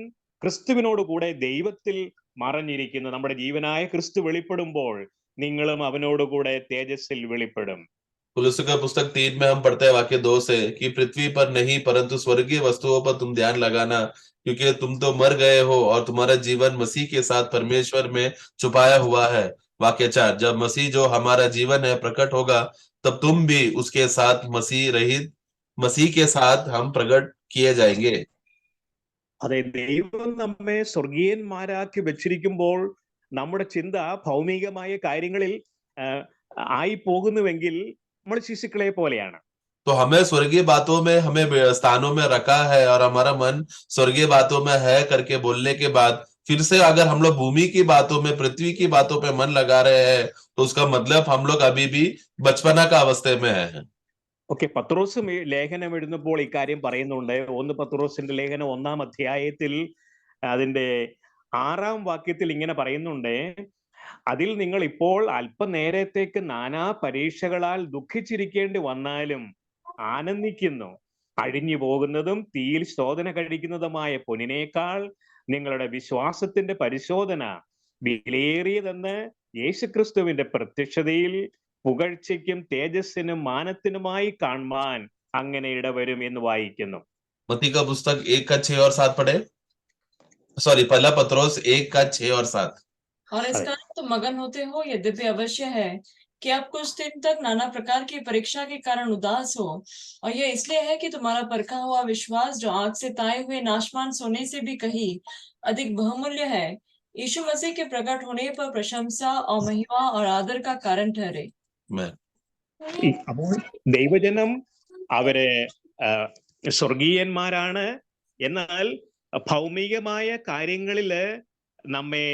ക്രിസ്തുവിനോട് കൂടെ ദൈവത്തിൽ മറഞ്ഞിരിക്കുന്നു. നമ്മുടെ ജീവനായ ക്രിസ്തു വെളിപ്പെടുമ്പോൾ നിങ്ങളും അവനോടുകൂടെ തേജസ്സിൽ വെളിപ്പെടും. कुलुस्सी का पुस्तक 3 में हम पढ़ते हैं वाक्य 2 से कि पृथ्वी पर नहीं परंतु स्वर्गीय वस्तुओं पर तुम ध्यान लगाना, क्योंकि तुम तो मर गए हो और तुम्हारा जीवन मसीह के साथ परमेश्वर में छुपाया हुआ है। वाक्य 4, जब मसीह जो हमारा जीवन है प्रकट होगा तब तुम भी उसके साथ मसीह के साथ हम प्रकट किए जाएंगे। അതെ, ദൈവം നമ്മെ സ്വർഗീയന്മാരാക്കി വെച്ചിരിക്കുമ്പോൾ നമ്മുടെ ചിന്ത ഭൗമികമായ കാര്യങ്ങളിൽ ആയി പോകുന്നുവെങ്കിൽ നമ്മൾ ശിശുക്കളെ പോലെയാണ്. तो हमें स्वर्गीय बातों में हमें स्थानों में रखा है और हमारा मन स्वर्गीय बातों में है करके बोलने के बाद फिर से अगर हम लोग भूमि की बातों में, पृथ्वी की बातों पे मन लगा रहे हैं तो उसका मतलब हम लोग अभी भी बचपना का अवस्था में है। ഓക്കെ, പത്രോസ് ലേഖനം എഴുതുമ്പോൾ ഇക്കാര്യം പറയുന്നുണ്ട്. 1 പത്രോസിന്റെ ലേഖനം 1-ാം അധ്യായത്തിൽ അതിന്റെ 6-ാം വാക്യത്തിൽ ഇങ്ങനെ പറയുന്നുണ്ട്, അതിൽ നിങ്ങൾ ഇപ്പോൾ അല്പനേരത്തേക്ക് നാനാ പരീക്ഷകളാൽ ദുഃഖിച്ചിരിക്കേണ്ടി വന്നാലും ആനന്ദിക്കുന്നു. അഴിഞ്ഞു പോകുന്നതും തീയിൽ ശോധന കഴിക്കുന്നതുമായ പൊന്നിനേക്കാൾ നിങ്ങളുടെ വിശ്വാസത്തിന്റെ പരിശോധന വിലയേറിയതെന്ന് യേശുക്രിസ്തുവിന്റെ പ്രത്യക്ഷതയിൽ പുകഴ്ചയ്ക്കും തേജസ്സിനും മാനത്തിനുമായി കാണുവാൻ അങ്ങനെ ഇടവരും എന്ന് വായിക്കുന്നു. मत्ती का पुस्तक 1 का 6 और 7 पढ़े। सॉरी, पहला पत्रोस 1 का 6 और 7। और इस कारण तुम मगन होते हो, यद्यपि अवश्य है कि आप कुछ दिन तक नाना प्रकार की परीक्षा के कारण उदास हो, और यह इसलिए है कि तुम्हारा परखा हुआ विश्वास, जो आग से ताए हुए नाशवान सोने से भी कहीं अधिक बहुमूल्य है, यीशु मसीह के प्रकट होने पर प्रशंसा और महिमा और आदर का कारण ठहरे। അപ്പോൾ ദൈവജനം അവര് സ്വർഗീയന്മാരാണ്. എന്നാൽ ഭൗമികമായ കാര്യങ്ങളില് നമ്മെ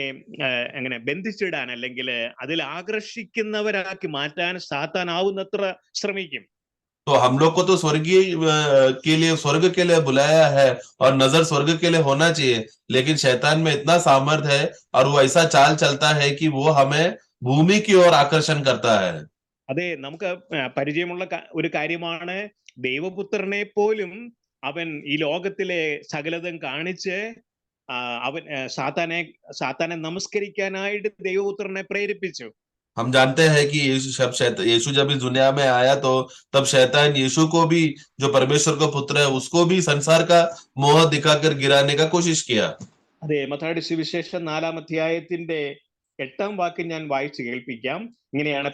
എങ്ങനെ ബന്ധിച്ചിടാൻ അല്ലെങ്കിൽ അതിൽ ആകർഷിക്കുന്നവരാക്കി മാറ്റാൻ സാത്താനാവുന്നത്ര ശ്രമിക്കും. तो हम लोग को तो स्वर्गीय के लिए, स्वर्ग के लिए बुलाया है और नजर स्वर्ग के लिए होना चाहिए, लेकिन शैतान में इतना सामर्थ्य है और वो ऐसा चाल चलता है कि वो हमें भूमि की ओर आकर्षण करता है. അതെ, നമുക്ക് പരിചയമുള്ള ഒരു കാര്യമാണ്. ദൈവപുത്രനെ പോലും അവൻ ഈ ലോകത്തിലെ സകലതും കാണിച്ച് അവൻ സാത്താനെ നമസ്കരിക്കാനായിട്ട് ദൈവപുത്രനെ പ്രേരിപ്പിച്ചു. हम जानते हैं कि यीशु जब इस दुनिया में आया तो तब शैतान यीशु को भी, जो परमेश्वर का पुत्र है, उसको भी संसार का मोह दिखाकर गिराने का कोशिश किया. അതെ, മത്തായിയുടെ സുവിശേഷം 4-ാം അധ്യായത്തിന്റെ 8-ാം വാക്യം ഞാൻ വായിച്ചു കേൾപ്പിക്കാം. ഇങ്ങനെയാണ്,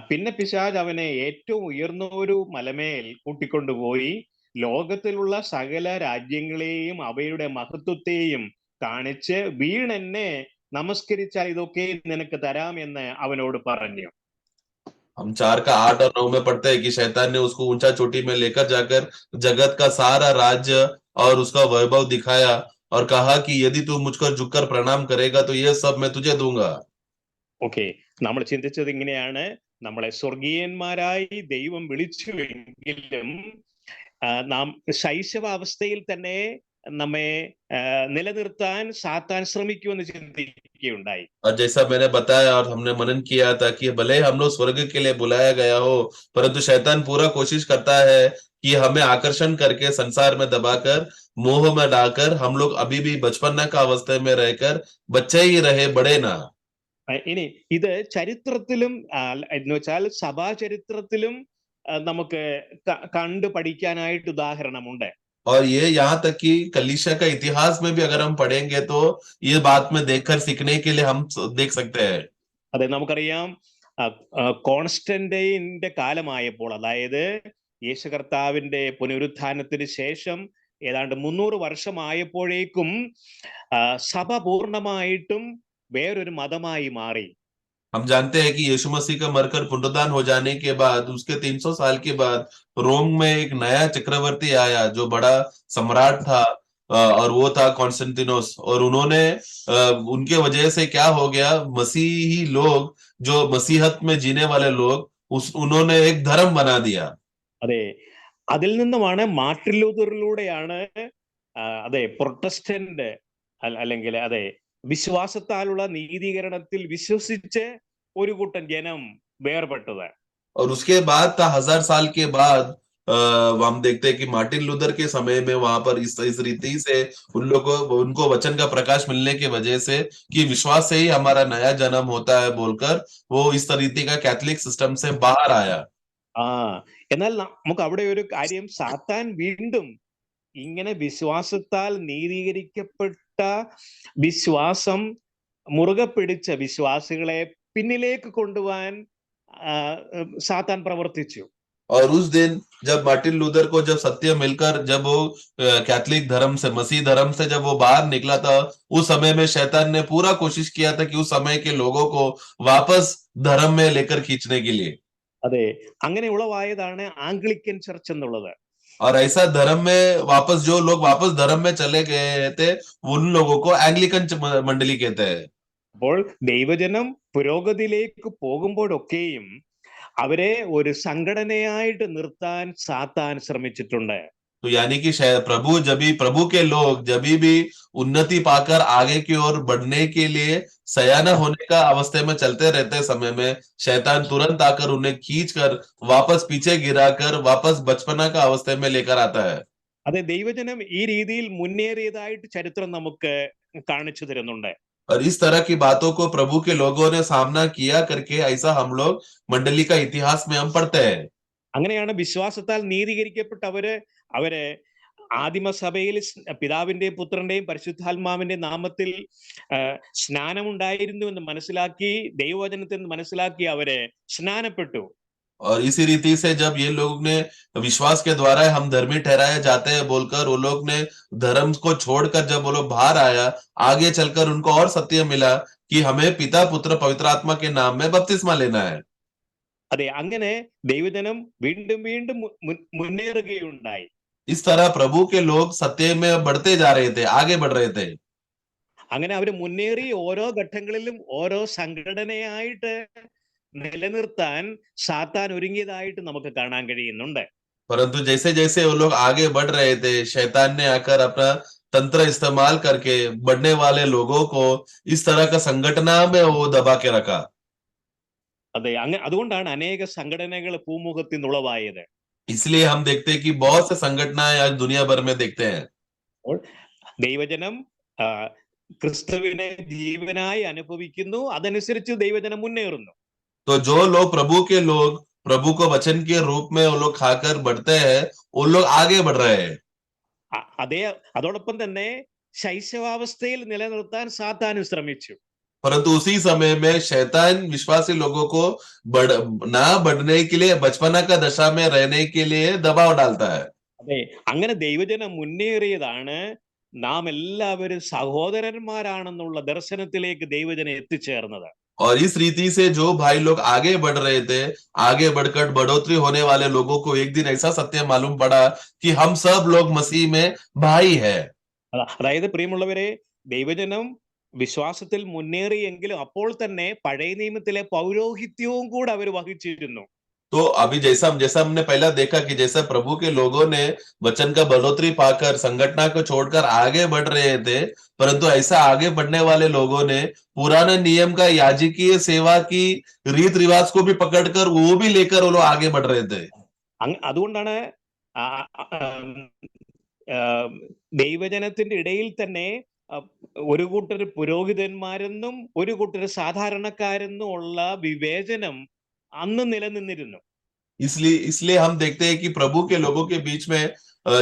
പിന്നെ പിശാച് അവനെ ഏറ്റവും ഉയർന്ന ഒരു മലമേൽ കൂട്ടിക്കൊണ്ടുപോയി ലോകത്തിലുള്ള സകല രാജ്യങ്ങളെയും അവയുടെ മഹത്വത്തെയും കാണിച്ച് വീണെന്നെ നമസ്കരിച്ചാൽ ഇതൊക്കെ നിനക്ക് തരാം എന്ന് അവനോട് പറഞ്ഞു. हम 4-8 और 9 में पढ़ते हैं कि शैतान ने उसको ऊंचा चोटी में लेकर जाकर जगत का सारा राज्य और उसका वैभव दिखाया और कहा कि यदि तू मुझको झुककर प्रणाम करेगा तो ये सब मैं तुझे दूंगा. ഓക്കെ, നമ്മൾ ചിന്തിച്ചത് ഇങ്ങനെയാണ്, നമ്മളെ സ്വർഗീയന്മാരായി ദൈവം വിളിച്ചുവെങ്കിലും നാം ശൈശവാവസ്ഥയിൽ തന്നെ നമ്മെ നിലനിർത്താൻ സാത്താൻ ശ്രമിക്കുമെന്ന് ചിന്തിക്കുകയുണ്ടായി. और जैसा मैंने बताया और हमने मनन किया था कि भले हम लोग स्वर्ग के लिए बुलाया गया हो, परंतु शैतान पूरा कोशिश करता है कि हमें आकर्षण करके संसार में दबाकर मोह में डालकर हम लोग अभी भी बचपना का अवस्था में रहकर बच्चे ही रहे, बड़े ना. ഇനി ഇത് ചരിത്രത്തിലും എന്ന് വെച്ചാൽ സഭാ ചരിത്രത്തിലും നമുക്ക് കണ്ടു പഠിക്കാനായിട്ട് ഉദാഹരണമുണ്ട്. और ये यहाँ तक कि कलीसिया का इतिहास में भी अगर हम पढ़ेंगे तो ये बात में देखकर सीखने के लिए हम देख सकते हैं. അതെ, നമുക്കറിയാം കോൺസ്റ്റന്റൈന്റെ കാലമായപ്പോൾ, അതായത് യേശു കർത്താവിന്റെ പുനരുത്ഥാനത്തിന് ശേഷം ഏതാണ്ട് 300 വർഷമായപ്പോഴേക്കും സഭ പൂർണ്ണമായിട്ടും വേറൊരു മതമായി മാറി. हम जानते हैं कि यीशु मसीह का मरकर पुनरुत्थान हो जाने के बाद उसके 300 साल के बाद रोम में एक नया चक्रवर्ती आया जो बड़ा सम्राट था, और वो था कॉन्स्टेंटिनोस. और उन्होंने उनके वजह से क्या हो गया, मसीही लोग, जो मसीहत में जीने वाले लोग, उन्होंने एक धर्म बना दिया. അതെ, അതിൽ നിന്നുമാണ് മാർട്ടിൻ ലൂഥറിലൂടെയാണ് അതെ പ്രൊട്ടസ്റ്റന്റ് അല്ലെങ്കിൽ അതെ വിശ്വാസത്താലുള്ള നീതീകരണത്തിൽ വിശ്വസിച്ച് ഒരു കൂട്ടം ജനം വേർപെട്ടത്. और उसके बाद था 1000 साल के बाद हम देखते हैं कि मार्टिन लूथर के समय में वहां पर इस रीति से उनको वचन का प्रकाश मिलने की वजह से कि विश्वास से ही हमारा नया जन्म होता है बोलकर वो इस तरीके का कैथोलिक सिस्टम से बाहर आया. എന്നാൽ നമുക്ക് അവിടെ ഒരു കാര്യം, സാത്താൻ വീണ്ടും ഇങ്ങനെ വിശ്വാസത്താൽ നീതീകരിക്കപ്പെട്ട വിശ്വാസം മുറുകെ പിടിച്ച വിശ്വാസികളെ പിന്നിലേക്ക് കൊണ്ടുപോകാൻ സാത്താൻ പ്രവർത്തിച്ചു. और उस दिन जब मार्टिन लूथर को जब सत्य मिलकर जब वो कैथोलिक धर्म से, मसीह धर्म से जब वो बाहर निकला था, उस समय में शैतान ने पूरा कोशिश किया था कि उस समय के लोगों को वापस धर्म में लेकर खींचने के लिए. അതെ, അങ്ങനെ ഉളവായതാണ് ആംഗ്ലിക്കൻ ചർച്ച് എന്നുള്ളത്. और ऐसा धर्म में वापस जो लोग वापस धर्म में चले गए थे उन लोगों को एंग्लिकन मंडली कहते हैं. അപ്പോൾ ദൈവജനം പുരോഗതിയിലേക്ക് പോകുമ്പോഴൊക്കെയും അവരെ ഒരു സംഘടനയായിട്ട് നിർത്താൻ സാത്താൻ ശ്രമിച്ചിട്ടുണ്ട്. तो यानी कि प्रभु के लोग जब भी उन्नति पाकर आगे की ओर बढ़ने के लिए सयाना होने का अवस्था में चलते रहते समय में शैतान तुरंत आकर उन्हें खींचकर वापस पीछे गिराकर वापस बचपना का अवस्था में लेकर आता है. അതെ, ദൈവജനം ഈ രീതിയിൽ മുന്നേറിയതായിട്ട് ചരിത്രം നമുക്ക് കാണിച്ചു തരുന്നുണ്ട്. और इस तरह की बातों को प्रभु के लोगों ने सामना किया करके ऐसा हम लोग मंडली का इतिहास में हम पढ़ते हैं. അങ്ങനെയാണ് വിശ്വാസത്താൽ നീതീകരിക്കപ്പെട്ടവര് അവര് ആദിമസഭയിൽ പിതാവിന്റെയും പുത്രന്റെയും പരിശുദ്ധാത്മാവിന്റെയും നാമത്തിൽ സ്നാനം എന്ന് മനസ്സിലാക്കി, ദൈവവചനത്തിൽ മനസ്സിലാക്കി അവര് സ്നാനപ്പെട്ടു. और इसी रीति से जब ये लोग ने विश्वास के द्वारा हम धर्मी ठहराए जाते हैं बोलकर वो लोग ने धर्म को छोड़कर जब वो लोग बाहर आया, आगे चलकर उनको और सत्य मिला कि हमें पिता पुत्र पवित्र आत्मा के नाम में बपतिस्मा लेना है. അതെ, അങ്ങനെ ദൈവജനം വീണ്ടും വീണ്ടും മുന്നേറുകയുണ്ടായി. इस तरह प्रभु के लोग सत्य में बढ़ते जा रहे थे, आगे बढ़ रहे थे. അങ്ങനെ അവർ മുന്നേറി ഓരോ ഘട്ടങ്ങളിലും ഓരോ സംഘടനയായിട്ട് നിലനിർത്താൻ സാത്താൻ ഒരുങ്ങിയതായിട്ട് നമുക്ക് കാണാൻ കഴിയുന്നുണ്ട്. परंतु जैसे जैसे वो लोग आगे बढ़ रहे थे, शैतान ने आकर अपना तंत्र इस्तेमाल करके बढ़ने वाले लोगों को इस तरह का संगठना में वो दबा के रखा। അതെ, അതുകൊണ്ടാണ് അനേക സംഘടനകൾ ഭൂമുഖത്തിൽ നിന്നുളവായത്. इसलिए हम देखते हैं कि बहुत से संगठनाएं आज दुनिया भर में देखते हैं। അപ്പോൾ ദൈവജനം ക്രിസ്തുവിനെ ജീവനായി അനുഭവിക്കുന്നു, അതനുസരിച്ച് ദൈവജനം മുന്നേറുന്നു. तो जो लोग प्रभु को वचन के रूप में वो लोग खाकर बढ़ते हैं, वो लोग आगे बढ़ रहे हैं। അതോടൊപ്പം തന്നെ ശൈശവാവസ്ഥയിൽ നിലനിർത്താൻ സാത്താനും ശ്രമിച്ചു. परंतु उसी समय में शैतान विश्वासी लोगों को ना बढ़ने के लिए, बचपना का दशा में रहने के लिए दबाव डालता है। അതെ, അങ്ങനെ ദൈവജനം മുന്നേറിയതാണ് നാം എല്ലാവരും സഹോദരന്മാരാണെന്നുള്ള ദർശനത്തിലേക്ക് ദൈവജനം എത്തിച്ചേർന്നത്. और इस रीति से जो भाई लोग आगे बढ़ रहे थे, आगे बढ़कर बढ़ोतरी होने वाले लोगों को एक दिन ऐसा सत्य मालूम पड़ा कि हम सब लोग मसीह में भाई है। അതായത് പ്രിയമുള്ളവരെ, ദൈവജനം വിശ്വാസത്തിൽ മുന്നേറിയെങ്കിലും അപ്പോൾ തന്നെ പഴയ നിയമത്തിലെ പൗരോഹിത്യവും കൂടെ അവർ വഹിച്ചിരുന്നു. तो अभी जैसा हमने पहला देखा कि जैसा प्रभु के लोगों ने वचन का बढ़ोतरी पाकर संगठना को छोड़कर आगे बढ़ रहे थे, परंतु ऐसा आगे बढ़ने वाले लोगों ने पुराने नियम का याजकीय सेवा की रीत रिवाज को भी पकड़कर वो भी लेकर वो लोग आगे बढ़ रहे थे। അതുകൊണ്ടാണ് ദൈവജനത്തിന്റെ ഇടയിൽ തന്നെ ഒരു കൂട്ടർ പുരോഹിതന്മാരെന്നും ഒരു കൂട്ടർ സാധാരണക്കാരെന്നും ഉള്ള വിവേചനം അന്ന് നിലനിന്നിരുന്നു. इसलिए हम देखते हैं कि प्रभु के लोगों के बीच में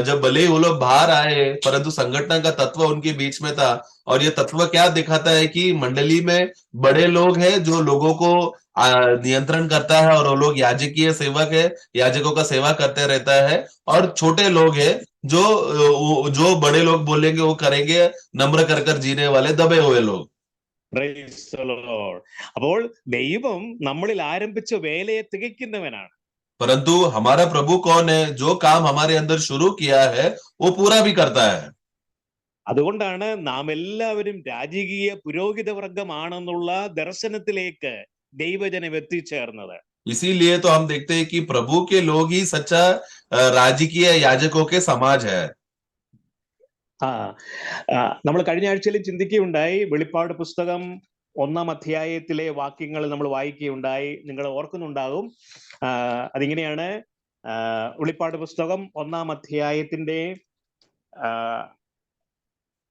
जब भले ही वो लोग बाहर आए, परंतु संगठन का तत्व उनके बीच में था। और ये तत्व क्या दिखाता है कि मंडली में बड़े लोग हैं जो लोगों को नियंत्रण करता है, और वो लोग याजकीय सेवक है, याजकों का सेवा करते रहता है। और छोटे लोग हैं जो बड़े लोग बोलेंगे वो करेंगे, नम्र कर कर जीने वाले दबे हुए लोग। അപ്പോൾ ദൈവം നമ്മളിൽ ആരംഭിച്ച വേലയെ തികയ്ക്കുന്നവനാണ്. परंतु हमारा प्रभु कौन है? जो काम हमारे अंदर शुरू किया है वो पूरा भी करता है। അതുകൊണ്ടാണ് നാം എല്ലാവരും രാജകീയ പുരോഹിത വർഗമാണെന്നുള്ള ദർശനത്തിലേക്ക് ദൈവജനം എത്തിച്ചേർന്നത്. इसीलिए तो हम देखते हैं कि प्रभु के लोग ही सच्चा राजकीय याजकों के समाज है। നമ്മൾ കഴിഞ്ഞ ആഴ്ചയിൽ ചിന്തിക്കുകയുണ്ടായി, വെളിപ്പാട് പുസ്തകം 1-ാം അധ്യായത്തിലെ വാക്യങ്ങൾ നമ്മൾ വായിക്കുകയുണ്ടായി. നിങ്ങൾ ഓർക്കുന്നുണ്ടാകും. അതിങ്ങനെയാണ്, വെളിപ്പാട് പുസ്തകം 1-ാം അധ്യായത്തിന്റെ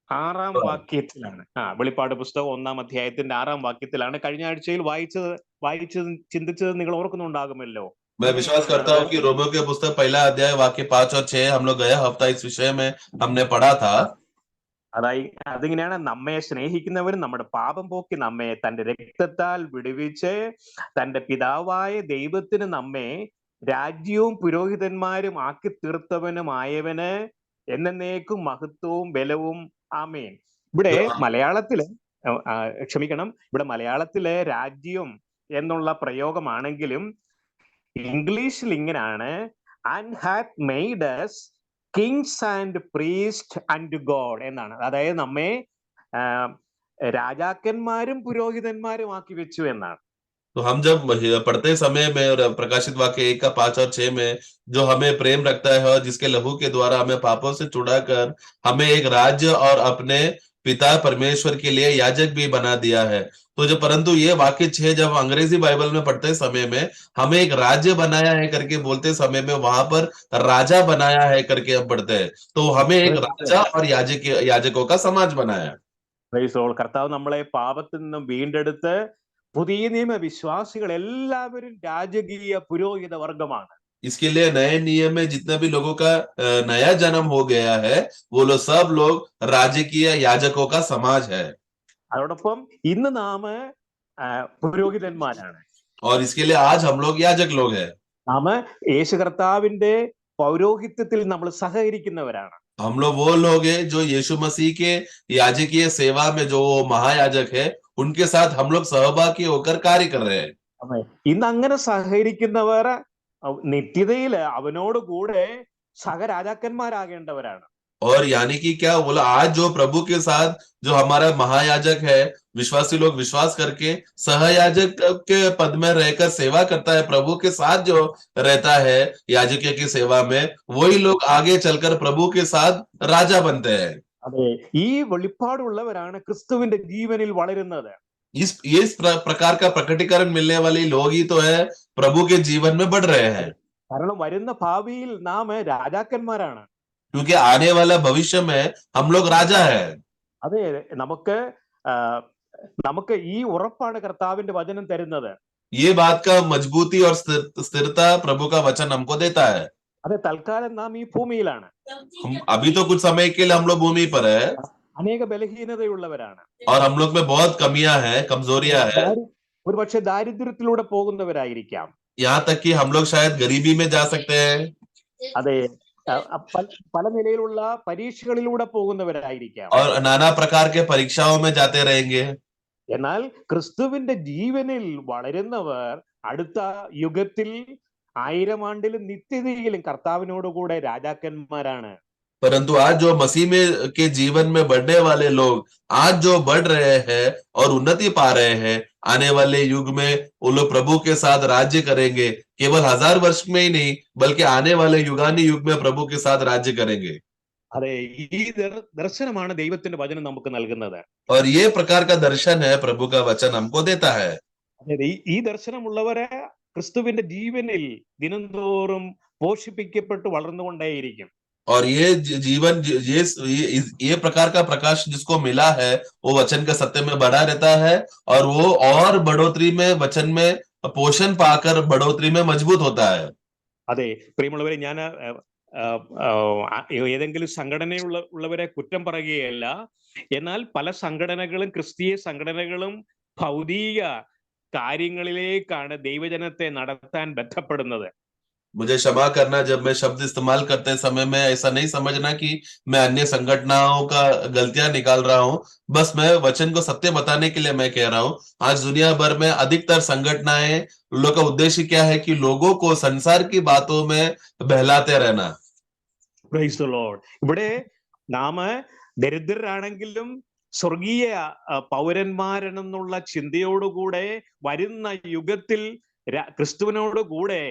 6-ാം വാക്യത്തിലാണ്. വെളിപ്പാട് പുസ്തകം 1-ാം അധ്യായത്തിന്റെ 6-ാം വാക്യത്തിലാണ് കഴിഞ്ഞ ആഴ്ചയിൽ വായിച്ചത് ചിന്തിച്ചത് നിങ്ങൾ ഓർക്കുന്നുണ്ടാകുമല്ലോ. मैं विश्वास करता हूँ कि रोमियो के पुस्तक 1 अध्याय वाक्य 5 और 6 हम लोग गया हफ्ता इस विषय में हमने पढ़ा था। അതിങ്ങനെയാണ്, നമ്മെ സ്നേഹിക്കുന്നവരും നമ്മുടെ പാപം പോക്കി നമ്മെ തന്റെ രക്തത്താൽ വിടുവിച്ച് തന്റെ പിതാവായ ദൈവത്തിന് നമ്മെ രാജ്യവും പുരോഹിതന്മാരും ആക്കി തീർത്തവനുമായവന് എന്നേക്കും മഹത്വവും ബലവും ആമേൻ. ഇവിടെ മലയാളത്തിലെ രാജ്യം എന്നുള്ള പ്രയോഗമാണെങ്കിലും ഇംഗ്ലീഷിൽ ഇങ്ങനെയാണ്, and hath made us kings and priest and God എന്നാണ്. അതായത് നമ്മെ രാജാക്കന്മാരും പുരോഹിതന്മാരും ആക്കി വെച്ചു എന്നാണ്. तो हम जब पढ़ते समय में और प्रकाशित वाक्य 1 का 5 और 6 में जो हमें प्रेम रखता है और जिसके लहू के द्वारा हमें पापों से छुड़ाकर हमें एक राज्य और अपने पिता परमेश्वर के लिए याजक भी बना दिया है, तो जो परंतु ये वाक्य 6 जब अंग्रेजी बाइबल में पढ़ते समय में हमें एक राज्य बनाया है करके बोलते समय में वहां पर राजा बनाया है करके हम पढ़ते हैं, तो हमें एक राजा और याजकों का समाज बनाया। കർത്താവ് നമ്മളെ പാപത്തിൽ നിന്നും വീണ്ടെടുത്ത് പുതിയ നിയമ വിശ്വാസികൾ എല്ലാവരും രാജകീയ പുരോഹിത വർഗമാണ്. इसके लिए नए नियम में जितने भी लोगों का नया जन्म हो गया है, वो लोग सब लोग राजकीय याजकों का समाज है। അതോടൊപ്പം ഇന്ന് നാം പുരോഹിതന്മാരാണ്. और इसके लिए आज हम लोग याजक लोग हैं। നാം യേശു കർത്താവിന്റെ പൗരോഹിത്യത്തിൽ നമ്മൾ സഹകരിക്കുന്നവരാണ്. हम लोग वो लोग हैं जो यीशु मसीह के याजकीय सेवा में जो महायाजक है उनके साथ हम लोग सहभागी होकर कार्य कर रहे हैं। ഇന്ന് അങ്ങനെ സഹകരിക്കുന്നവർ നിത്യതയിൽ അവനോട് കൂടെ സഹരാജാക്കന്മാരാകേണ്ടവരാണ്. और यानी कि क्या बोला, आज जो प्रभु के साथ जो हमारा महायाजक है, विश्वासी लोग विश्वास करके सहयाजक के पद में रहकर सेवा करता है, प्रभु के साथ जो रहता है याजकीय की सेवा में, वही लोग आगे चलकर प्रभु के साथ राजा बनते हैं। അതെ, ഈ വെളിപ്പാടുള്ളവരാണ് ക്രിസ്തുവിന്റെ ജീവനിൽ വളരുന്നത്. इस प्रकार का प्रकटीकरण मिलने वाले लोग ही तो है प्रभु के जीवन में बढ़ रहे हैं, കാരണം വരുന്ന ഭാവിയിൽ നാം രാജാക്കന്മാരാണ്. क्योंकि आने वाला भविष्य में हम लोग राजा है. അതെ, നമുക്ക് നമുക്ക് ഈ ഉറപ്പാണ് കർത്താവിന്റെ വചനം തരുന്നത്. ये बात का मजबूती और स्थिरता प्रभु का वचन हमको देता है. അതെ, തൽക്കാലം നാം ഈ ഭൂമിയിലാണ്. अभी तो कुछ समय के लिए हम लोग भूमि पर है, അനേക ബലഹീനതയുള്ളവരാണ്. और हम लोग में बहुत कमियां हैं, कमजोरियां हैं. ഒരുപക്ഷെ ദാരിദ്ര്യത്തിലൂടെ പോകുന്നവരായിരിക്കാം. यहाँ तक कि हम लोग शायद गरीबी में जा सकते हैं. അതെ, പല നിലയിലുള്ള പരീക്ഷകളിലൂടെ പോകുന്നവരായിരിക്കാം. और नाना प्रकार के परीक्षाओं में जाते रहेंगे. എന്നാൽ ക്രിസ്തുവിന്റെ ജീവനിൽ വളരുന്നവർ അടുത്ത യുഗത്തിൽ 1000 ആണ്ടിലും നിത്യതയിലും കർത്താവിനോടുകൂടെ രാജാക്കന്മാരാണ്. परंतु आज जो मसीह में के जीवन में बढ़ने वाले लोग आज जो बढ़ रहे हैं और उन्नति पा रहे हैं, आने वाले युग में वो लोग प्रभु के साथ राज्य करेंगे. केवल 1000 वर्ष में ही नहीं, बल्कि आने वाले युगानी युग में प्रभु के साथ राज्य करेंगे. അതെ, ഈ ദർശനമാണ് ദൈവത്തിന്റെ വചനം നമുക്ക് നൽകുന്നത്. और ये प्रकार का दर्शन है प्रभु का वचन हमको देता है. അതെ, ഈ ദർശനമുള്ളവരെ ക്രിസ്തുവിന്റെ ജീവനിൽ ദിനംതോറും പോഷിപ്പിക്കപ്പെട്ട് വളർന്നുകൊണ്ടേയിരിക്കും. और ये जीवन ये प्रकार का प्रकाश जिसको मिला है, वो वचन के सत्य में बढ़ा रहता है, और वो और बढ़ोतरी में वचन में पोषण पाकर बढ़ोतरी में मजबूत होता है. അതെ, പ്രിയമുള്ളവരെ, ഞാൻ ഏതെങ്കിലും സംഘടനയുള്ളവരെ കുറ്റം പറയുകയല്ല. എന്നാൽ പല സംഘടനകളും, ക്രിസ്തീയ സംഘടനകളും ഭൗതിക കാര്യങ്ങളിലേക്കാണ് ദൈവജനത്തെ നടത്താൻ ബന്ധപ്പെടുന്നത്. मुझे क्षमा करना जब मैं शब्द इस्तेमाल करते समय में ऐसा नहीं समझना कि मैं अन्य संगठनों का गलतियां निकाल रहा हूं. बस मैं वचन को सत्य बताने के लिए मैं कह रहा हूं. आज दुनिया भर में अधिकतर संगठनाएं, लोगों का उद्देश्य क्या है कि लोगों को संसार की बातों में बहलाते रहना. Praise the Lord. ഇവിടെ നാം ദരിദ്രരാണെങ്കിലും സ്വർഗീയ പൗരന്മാരെന്നുള്ള ചിന്തയോടുകൂടെ വരുന്ന യുഗത്തിൽ ക്രിസ്തുവിനോടുകൂടെ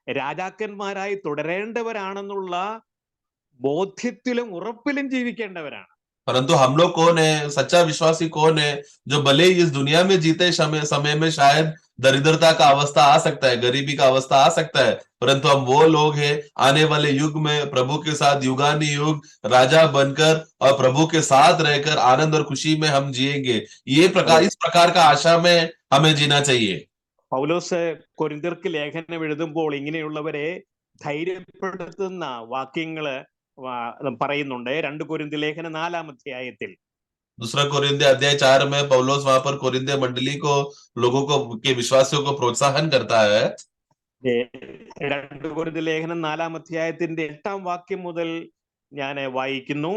രാജാക്കന്മാരായി തുടരേണ്ടവരാണെന്നുള്ള ബോധ്യത്തിലും ഉറപ്പിലും ജീവിക്കേണ്ടവരാണ്. परंतु हम लोग कौन है, सच्चा विश्वासी कौन है, जो भले ही इस दुनिया में जीते समय में शायद दरिद्रता का अवस्था आ सकता है, गरीबी का अवस्था आ सकता है, परंतु हम वो लोग हैं आने वाले युग में प्रभु के साथ युगानी युग राजा बनकर और प्रभु के साथ रहकर आनंद और खुशी में हम जिएंगे. इस प्रकार का आशा में हमें जीना चाहिए. പൗലോസ് കൊരിന്ത്യർക്ക് ലേഖനം എഴുതുമ്പോൾ ഇങ്ങനെയുള്ളവരെ ധൈര്യപ്പെടുത്തുന്ന വാക്യങ്ങള് പറയുന്നുണ്ട്. 2 കൊരിന്ത്യ ലേഖനം 4-ാം അധ്യായത്തിൽ. दूसरा कोरिन्थिय अध्याय 4 में पौलुस वहां पर कोरिन्थिय मंडली को, लोगों को, के विश्वासियों को प्रोत्साहन करता है. 2 കൊരിന്ത്യ ലേഖനം 4-ാം അധ്യായത്തിന്റെ 8-ാം വാക്യം മുതൽ ഞാൻ വായിക്കുന്നു.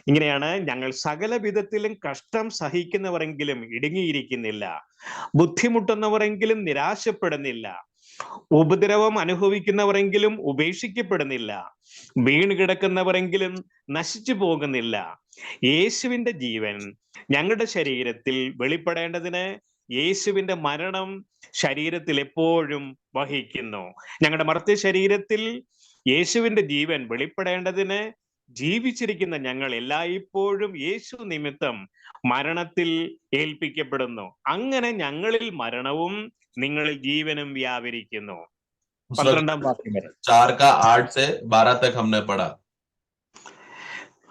ഇങ്ങനെയാണ്: ഞങ്ങൾ സകല വിധത്തിലും കഷ്ടം സഹിക്കുന്നവരെങ്കിലും ഇടുങ്ങിയിരിക്കുന്നില്ല, ബുദ്ധിമുട്ടുന്നവരെങ്കിലും നിരാശപ്പെടുന്നില്ല, ഉപദ്രവം അനുഭവിക്കുന്നവരെങ്കിലും ഉപേക്ഷിക്കപ്പെടുന്നില്ല, വീണ് കിടക്കുന്നവരെങ്കിലും നശിച്ചു പോകുന്നില്ല. യേശുവിന്റെ ജീവൻ ഞങ്ങളുടെ ശരീരത്തിൽ വെളിപ്പെടേണ്ടതിന് യേശുവിന്റെ മരണം ശരീരത്തിൽ എപ്പോഴും വഹിക്കുന്നു. ഞങ്ങളുടെ മർത്യ ശരീരത്തിൽ യേശുവിന്റെ ജീവൻ വെളിപ്പെടേണ്ടതിന് ജീവിച്ചിരിക്കുന്ന ഞങ്ങൾ എല്ലായ്പ്പോഴും യേശു നിമിത്തം മരണത്തിൽ ഏൽപ്പിക്കപ്പെടുന്നു. അങ്ങനെ ഞങ്ങളിൽ മരണവും നിങ്ങളിൽ ജീവനും വ്യാപരിക്കുന്നു. 12-ാം വാക്യം വരെ. 4 का 8 से 12 तक हमने पढ़ा.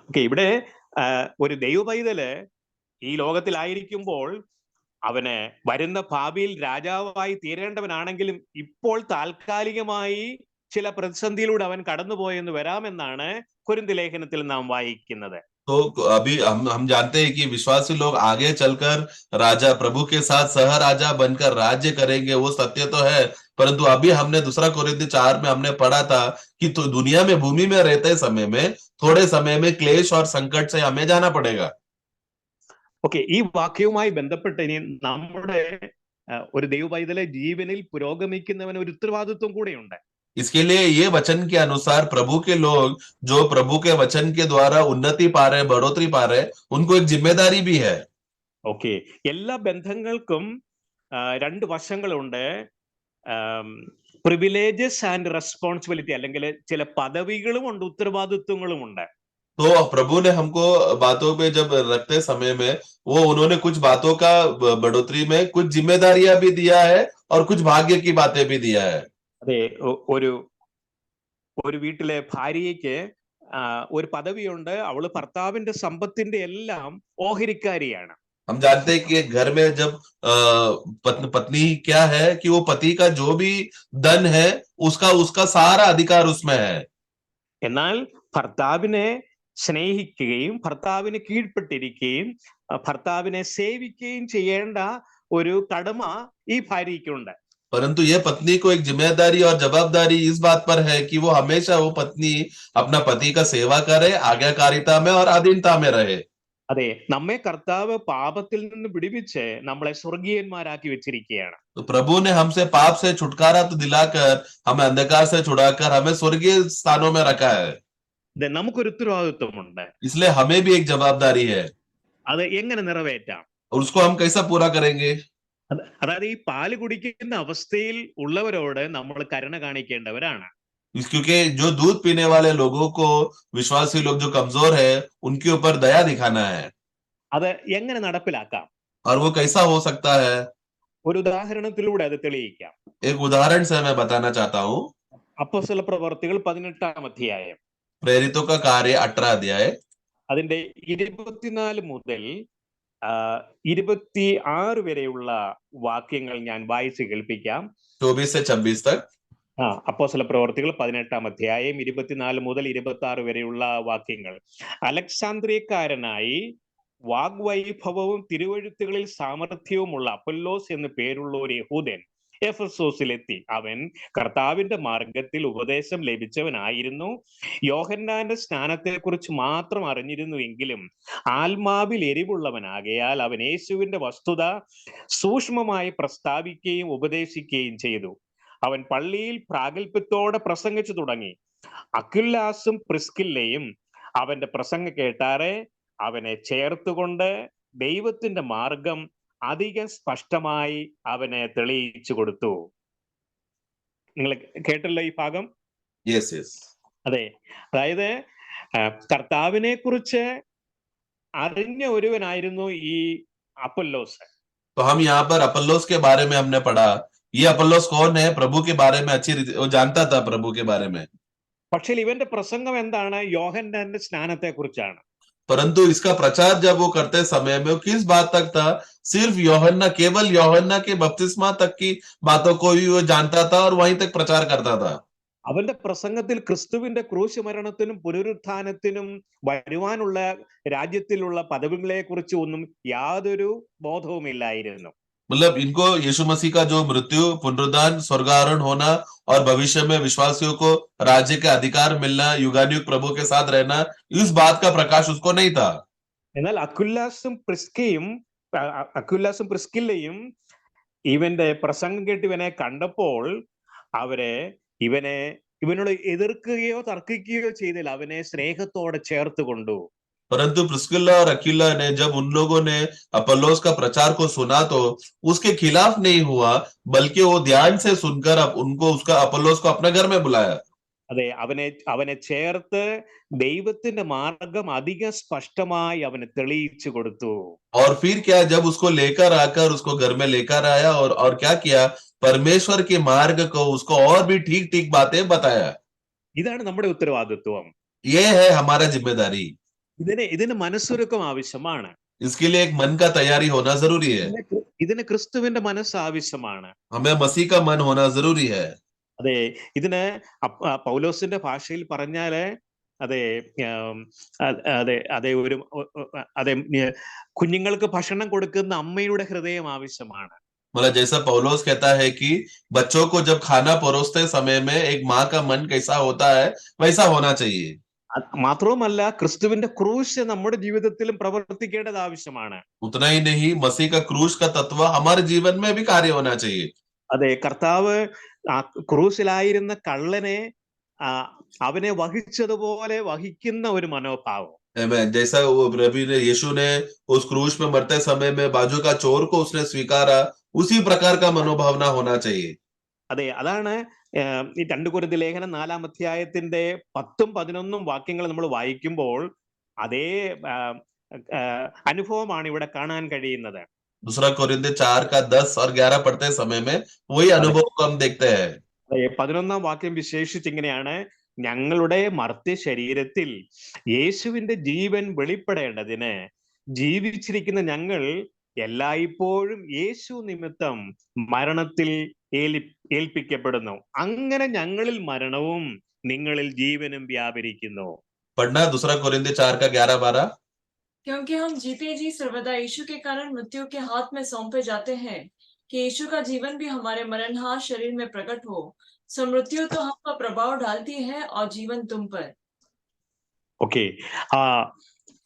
ഓക്കെ, ഇവിടെ ഒരു ദൈവപൈതല് ഈ ലോകത്തിലായിരിക്കുമ്പോൾ അവന് വരുന്ന ഭാവിയിൽ രാജാവായി തീരേണ്ടവനാണെങ്കിലും ഇപ്പോൾ താൽക്കാലികമായി ചില പ്രതിസന്ധിയിലൂടെ അവൻ കടന്നുപോയെന്ന് വരാമെന്നാണ് കൊരിന്ത്യ ലേഖനത്തിൽ നാം വായിക്കുന്നത്. तो अभी हम जानते हैं कि विश्वासी लोग आगे चलकर राजा प्रभु के साथ सह राजा बनकर राज्य करेंगे, वो सत्य तो है. परंतु अभी हमने 2 कोरिन्थिय 4 में हमने पढ़ा था कि तो दुनिया में, भूमि में रहते समय में थोड़े समय में क्लेश और संकट से हमें जाना पड़ेगा. ഓക്കെ, ഈ വാക്യവുമായി ബന്ധപ്പെട്ട് ഇനി നമ്മുടെ ഒരു ദൈവപൈതലെ ജീവനിൽ പുരോഗമിക്കുന്നവന് ഒരു ഉത്തരവാദിത്വം കൂടെയുണ്ട്. इसके लिए ये वचन के अनुसार प्रभु के लोग जो प्रभु के वचन के द्वारा उन्नति पा रहे, बढ़ोतरी पा रहे, उनको एक जिम्मेदारी भी है. ഓക്കെ, എല്ലാ ബന്ധങ്ങൾക്കും രണ്ട് വശങ്ങളുണ്ട്. പ്രിവിലേജസ് ആൻഡ് റെസ്പോൺസിബിലിറ്റി, അല്ലെങ്കിൽ ചില പദവികളും ഉണ്ട്, ഉത്തരവാദിത്വങ്ങളും ഉണ്ട്. तो प्रभु ने हमको बातों पे जब रखते समय में वो उन्होंने कुछ बातों का बढ़ोतरी में कुछ जिम्मेदारियां भी दिया है और कुछ भाग्य की बातें भी दिया है. അതെ, ഒരു വീട്ടിലെ ഭാര്യയ്ക്ക് ഒരു പദവിയുണ്ട്. അവള് ഭർത്താവിന്റെ സമ്പത്തിന്റെ എല്ലാം ഓഹരിക്കാരിയാണ്. हम जानते हैं कि एक घर में जब पत्नी क्या है कि वो पति का जो भी धन है उसका उसका सारा अधिकार उसमें है. എന്നാൽ ഭർത്താവിനെ സ്നേഹിക്കുകയും ഭർത്താവിന് കീഴ്പ്പെട്ടിരിക്കുകയും ഭർത്താവിനെ സേവിക്കുകയും ചെയ്യേണ്ട ഒരു കടമ ഈ ഭാര്യയ്ക്കുണ്ട്. परंतु ये पत्नी को एक जिम्मेदारी और जवाबदारी इस बात पर है कि वो हमेशा वो पत्नी अपना पति का सेवा करे, आज्ञाकारिता में और अधीनता में रहे. അതെ, നമ്മെ കർത്താവ് പാപത്തിൽ നിന്ന് വിടുവിച്ച് നമ്മളെ സ്വർഗീയന്മാരാക്കി വെച്ചിരിക്കുകയാണ്. तो प्रभु ने हमसे पाप से छुटकारा तो दिलाकर हमें अंधकार से छुड़ाकर हमें स्वर्गीय स्थानों में रखा है. അതെ, നമുക്കൊരു ഉത്തരവാദിത്വമുണ്ട്. इसलिए हमें भी एक जवाबदारी है. അത് എങ്ങനെ നിറവേറ്റാം? और उसको हम कैसा पूरा करेंगे? അതായത് ഈ പാല് കുടിക്കുന്ന അവസ്ഥയിൽ ഉള്ളവരോട് നമ്മൾ കരുണ കാണിക്കേണ്ടവരാണ്. क्योंकि जो दूध पीने वाले लोगों को, विश्वासी लोग जो कमजोर है, उनके ऊपर दया दिखाना है. അത് എങ്ങനെ നടപ്പിലാക്കാം? और वो कैसा हो सकता है? ഒരു ഉദാഹരണത്തിലൂടെ അത് തെളിയിക്കാം. एक उदाहरण से मैं बताना चाहता हूँ. അപ്പോസ്തല പ്രവർത്തികൾ 18-ാം അധ്യായം, प्रेरितों का कार्य 18 अध्याय അതിന്റെ 24 മുതൽ 26 വരെയുള്ള വാക്യങ്ങൾ ഞാൻ വായിച്ച് കേൾപ്പിക്കാം. 24 से 26 तक. അപ്പോസ്തല പ്രവർത്തികൾ 18-ാം അധ്യായം 24 മുതൽ 26 വരെയുള്ള വാക്യങ്ങൾ. അലക്സാന്ദ്രിയക്കാരനായി വാഗ്വൈഭവവും തിരുവെഴുത്തുകളിൽ സാമർഥ്യവുമുള്ള അപ്പൊല്ലോസ് എന്ന് പേരുള്ള ഒരു യഹൂദൻ എഫെസോസിലെത്തി. അവൻ കർത്താവിന്റെ മാർഗത്തിൽ ഉപദേശം ലഭിച്ചവനായിരുന്നു. യോഹന്നാന്റെ സ്നാനത്തെക്കുറിച്ച് മാത്രം അറിഞ്ഞിരുന്നുവെങ്കിലും ആത്മാവിൽ എരിവുള്ളവനാകയാൽ അവൻ യേശുവിന്റെ വസ്തുത സൂക്ഷ്മമായി പ്രസ്താവിക്കുകയും ഉപദേശിക്കുകയും ചെയ്തു. അവൻ പള്ളിയിൽ പ്രാഗൽഭ്യത്തോടെ പ്രസംഗിച്ചു തുടങ്ങി. അക്വിലാസും പ്രിസ്കില്ലയും അവന്റെ പ്രസംഗം കേട്ടാറെ അവനെ ചേർത്തുകൊണ്ട് ദൈവത്തിന്റെ മാർഗം അധികം സ്പഷ്ടമായി അവനെ തെളിയിച്ചു കൊടുത്തു. നിങ്ങൾ കേട്ടല്ലോ ഈ ഭാഗം? Yes, yes. അതെ, അതായത് കർത്താവിനെ കുറിച്ച് അറിഞ്ഞ ഒരുവനായിരുന്നു ഈ അപ്പൊല്ലോസ്. तो हम यहाँ पर अपोल्लोस के बारे में हमने पढ़ा. ये अपोल्लोस कौन है? प्रभु के बारे में अच्छी रीति वो जानता था प्रभु के बारे में. പക്ഷേ ഇവന്റെ പ്രസംഗം എന്താണ്? യോഹന്നാന്റെ സ്നാനത്തെ കുറിച്ചാണ്. परंतु इसका प्रचार जब वो करते समय में वो किस बात तक था? सिर्फ യോഹन्ना, केवल യോഹन्ना के बपतिस्मा तक की बातों को ही वो जानता था और वहीं तक प्रचार करता था. അവന്റെ പ്രസംഗത്തിൽ ക്രിസ്തുവിന്റെ ക്രൂശ് മരണത്തിനും പുനരുത്ഥാനത്തിനും വരുവാനുള്ള രാജ്യത്തിലുള്ള പദവികളെ കുറിച്ച് ഒന്നും യാതൊരു ബോധവുമില്ലായിരുന്നു. मतलब इनको यीशु मसीह का जो मृत्यु, पुनरुत्थान, स्वर्गारोहण होना और भविष्य में विश्वासियों को राज्य के अधिकार मिलना, युगानुयुग प्रभु के साथ रहना, इस बात का प्रकाश उसको नहीं था. എന്നാൽ അക്വിലാസും പ്രിസ്കില്ലയും ഇവന്റെ പ്രസംഗം കേട്ട് ഇവനെ കണ്ടപ്പോൾ അവരെ ഇവനോട് എതിർക്കുകയോ തർക്കിക്കുകയോ ചെയ്തില്ല. അവനെ സ്നേഹത്തോടെ ചേർത്ത് കൊണ്ടു. परंतु प्रिस्किल्ला और अक्विला ने जब उन लोगों ने अपोल्लोस का प्रचार को सुना तो उसके खिलाफ नहीं हुआ, बल्कि वो ध्यान से सुनकर उनको उसका अपोल्लोस को अपने घर में बुलाया. അതെ, അവനെ ചേർത്ത് ദൈവത്തിന്റെ മാർഗം അധികം സ്പഷ്ടമായി അവന് തെളിയിച്ചു കൊടുത്തു. और फिर क्या, जब उसको लेकर आकर उसको घर में लेकर आया और क्या किया? परमेश्वर के मार्ग को उसको और भी ठीक ठीक बातें बताया. ഇതാണ് നമ്മുടെ ഉത്തരവാദിത്വം. ये है हमारा जिम्मेदारी. ഇതിന് മനസ്സൊരുക്കം ആവശ്യമാണ്. इसके लिए एक मन का तैयारी होना जरूरी है. ഇതിന് ക്രിസ്തുവിന്റെ മനസ്സ് ആവശ്യമാണ്. हमें मसीह का मन होना जरूरी है. അതെ, ഇതിന് പൗലോസിന്റെ ഭാഷയിൽ പറഞ്ഞാല് അതെ കുഞ്ഞുങ്ങൾക്ക് ഭക്ഷണം കൊടുക്കുന്ന അമ്മയുടെ ഹൃദയം ആവശ്യമാണ്. मतलब जैसा पौलोस कहता है कि बच्चों को जब खाना परोसते समय में एक माँ का मन कैसा होता है, वैसा होना चाहिए. മാത്രവുമല്ല, ക്രിസ്തുവിന്റെ ക്രൂശ് നമ്മുടെ ജീവിതത്തിലും പ്രവർത്തിക്കേണ്ടത് ആവശ്യമാണ്. उतना ही नहीं, मसीह का क्रूस का तत्व हमारे जीवन में भी कार्य होना चाहिए. അതെ, കർത്താവ് ആ ക്രൂസിലായിരുന്ന കള്ളനെ അവനെ വഹിച്ചതുപോലെ വഹിക്കുന്ന ഒരു മനോഭാവം. जैसा वो रवि ने यीशु ने उस क्रूस में मरते समय में बाजू का चोर को उसने स्वीकारा, उसी प्रकार का मनोभावना होना चाहिए. അതെ, അതാണ് ഈ 2 കൊരിന്ത്യർ ലേഖനം 4-ാം അധ്യായത്തിന്റെ 10ഉം 11ഉം വാക്യങ്ങൾ നമ്മൾ വായിക്കുമ്പോൾ അതേ അനുഭവമാണ് ഇവിടെ കാണാൻ കഴിയുന്നത്. दूसरा कोरिन्थियर 4 का 10 और 11 पढ़ते समय में वही अनुभव को हम देखते हैं. 11ാം വാക്യം വിശേഷിച്ച് ഇങ്ങനെയാണ്: ഞങ്ങളുടെ മർത്യ ശരീരത്തിൽ യേശുവിന്റെ ജീവൻ വെളിപ്പെടേണ്ടതിന് ജീവിച്ചിരിക്കുന്ന ഞങ്ങൾ എല്ലായ്പ്പോഴും യേശു നിമിത്തം മരണത്തിൽ ഏൽപ്പിക്കപ്പെടുന്നു. അങ്ങനെ ഞങ്ങളിൽ മരണവും നിങ്ങളിൽ ജീവനും വ്യാപരിക്കുന്നു. पढ़ना दूसरा कोरिन्थियर 4 का 11-12. क्योंकि हम जीते जी सर्वदा यीशु के कारण मृत्यु के हाथ में सौंपे जाते हैं, कि यीशु का जीवन भी हमारे मरणहार शरीर में प्रकट हो। सो मृत्यु तो हम पर प्रभाव डालती है और जीवन तुम पर. ഓക്കെ,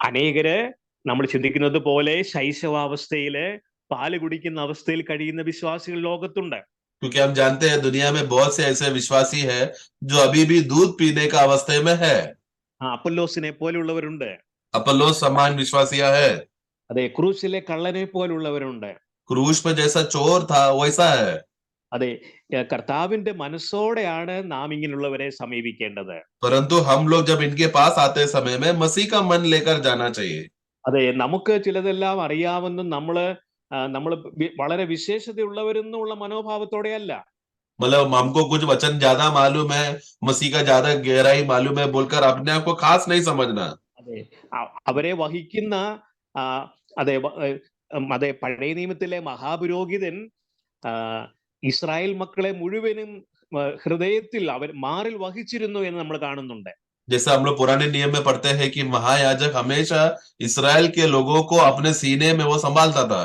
അനേകര് നമ്മൾ ചിന്തിക്കുന്നത് പോലെ ശൈശവാവസ്ഥയില് പാല് കുടിക്കുന്ന അവസ്ഥയിൽ കഴിയുന്ന വിശ്വാസികൾ ലോകത്തുണ്ട്. क्योंकि हम जानते हैं दुनिया में बहुत से ऐसे विश्वासी हैं जो अभी भी दूध पीने का अवस्था में है. അപ്പൊല്ലോസിനെ പോലുള്ളവരുണ്ട്. अपोलोस समान विश्वासियां है. അതെ, ക്രൂസിലെ കള്ളനെ പോലുള്ളവരുണ്ട്. क्रूस में जैसा चोर था वैसा है. അതെ, കർത്താവിന്റെ മനസ്സോടെയാണ് നാം ഇങ്ങനെയുള്ളവരെ സമീപിക്കേണ്ടത്. परंतु हम लोग जब इनके पास आते समय में मसीह का मन लेकर जाना चाहिए. അതെ, നമുക്ക് ചിലതെല്ലാം അറിയാമെന്നും നമ്മള് വളരെ വിശേഷതയുള്ളവരെന്നുള്ള മനോഭാവത്തോടെയല്ല. मतलब हमको कुछ वचन ज्यादा मालूम है, मसीह का ज्यादा गहराई मालूम है बोलकर अपने आप को खास नहीं समझना. അതെ, അവരെ വഹിക്കുന്ന അതെ അതെ പഴയ നിയമത്തിലെ മഹാപുരോഹിതൻ ഇസ്രായേൽ മക്കളെ മുഴുവനും ഹൃദയത്തിൽ അവർ മാറിൽ വഹിച്ചിരുന്നു എന്ന് നമ്മൾ കാണുന്നുണ്ട്. जैसा हम लोग पुराने नियम में पढ़ते हैं कि महायाजक हमेशा इस्राएल के लोगों को अपने सीने में वो संभालता था.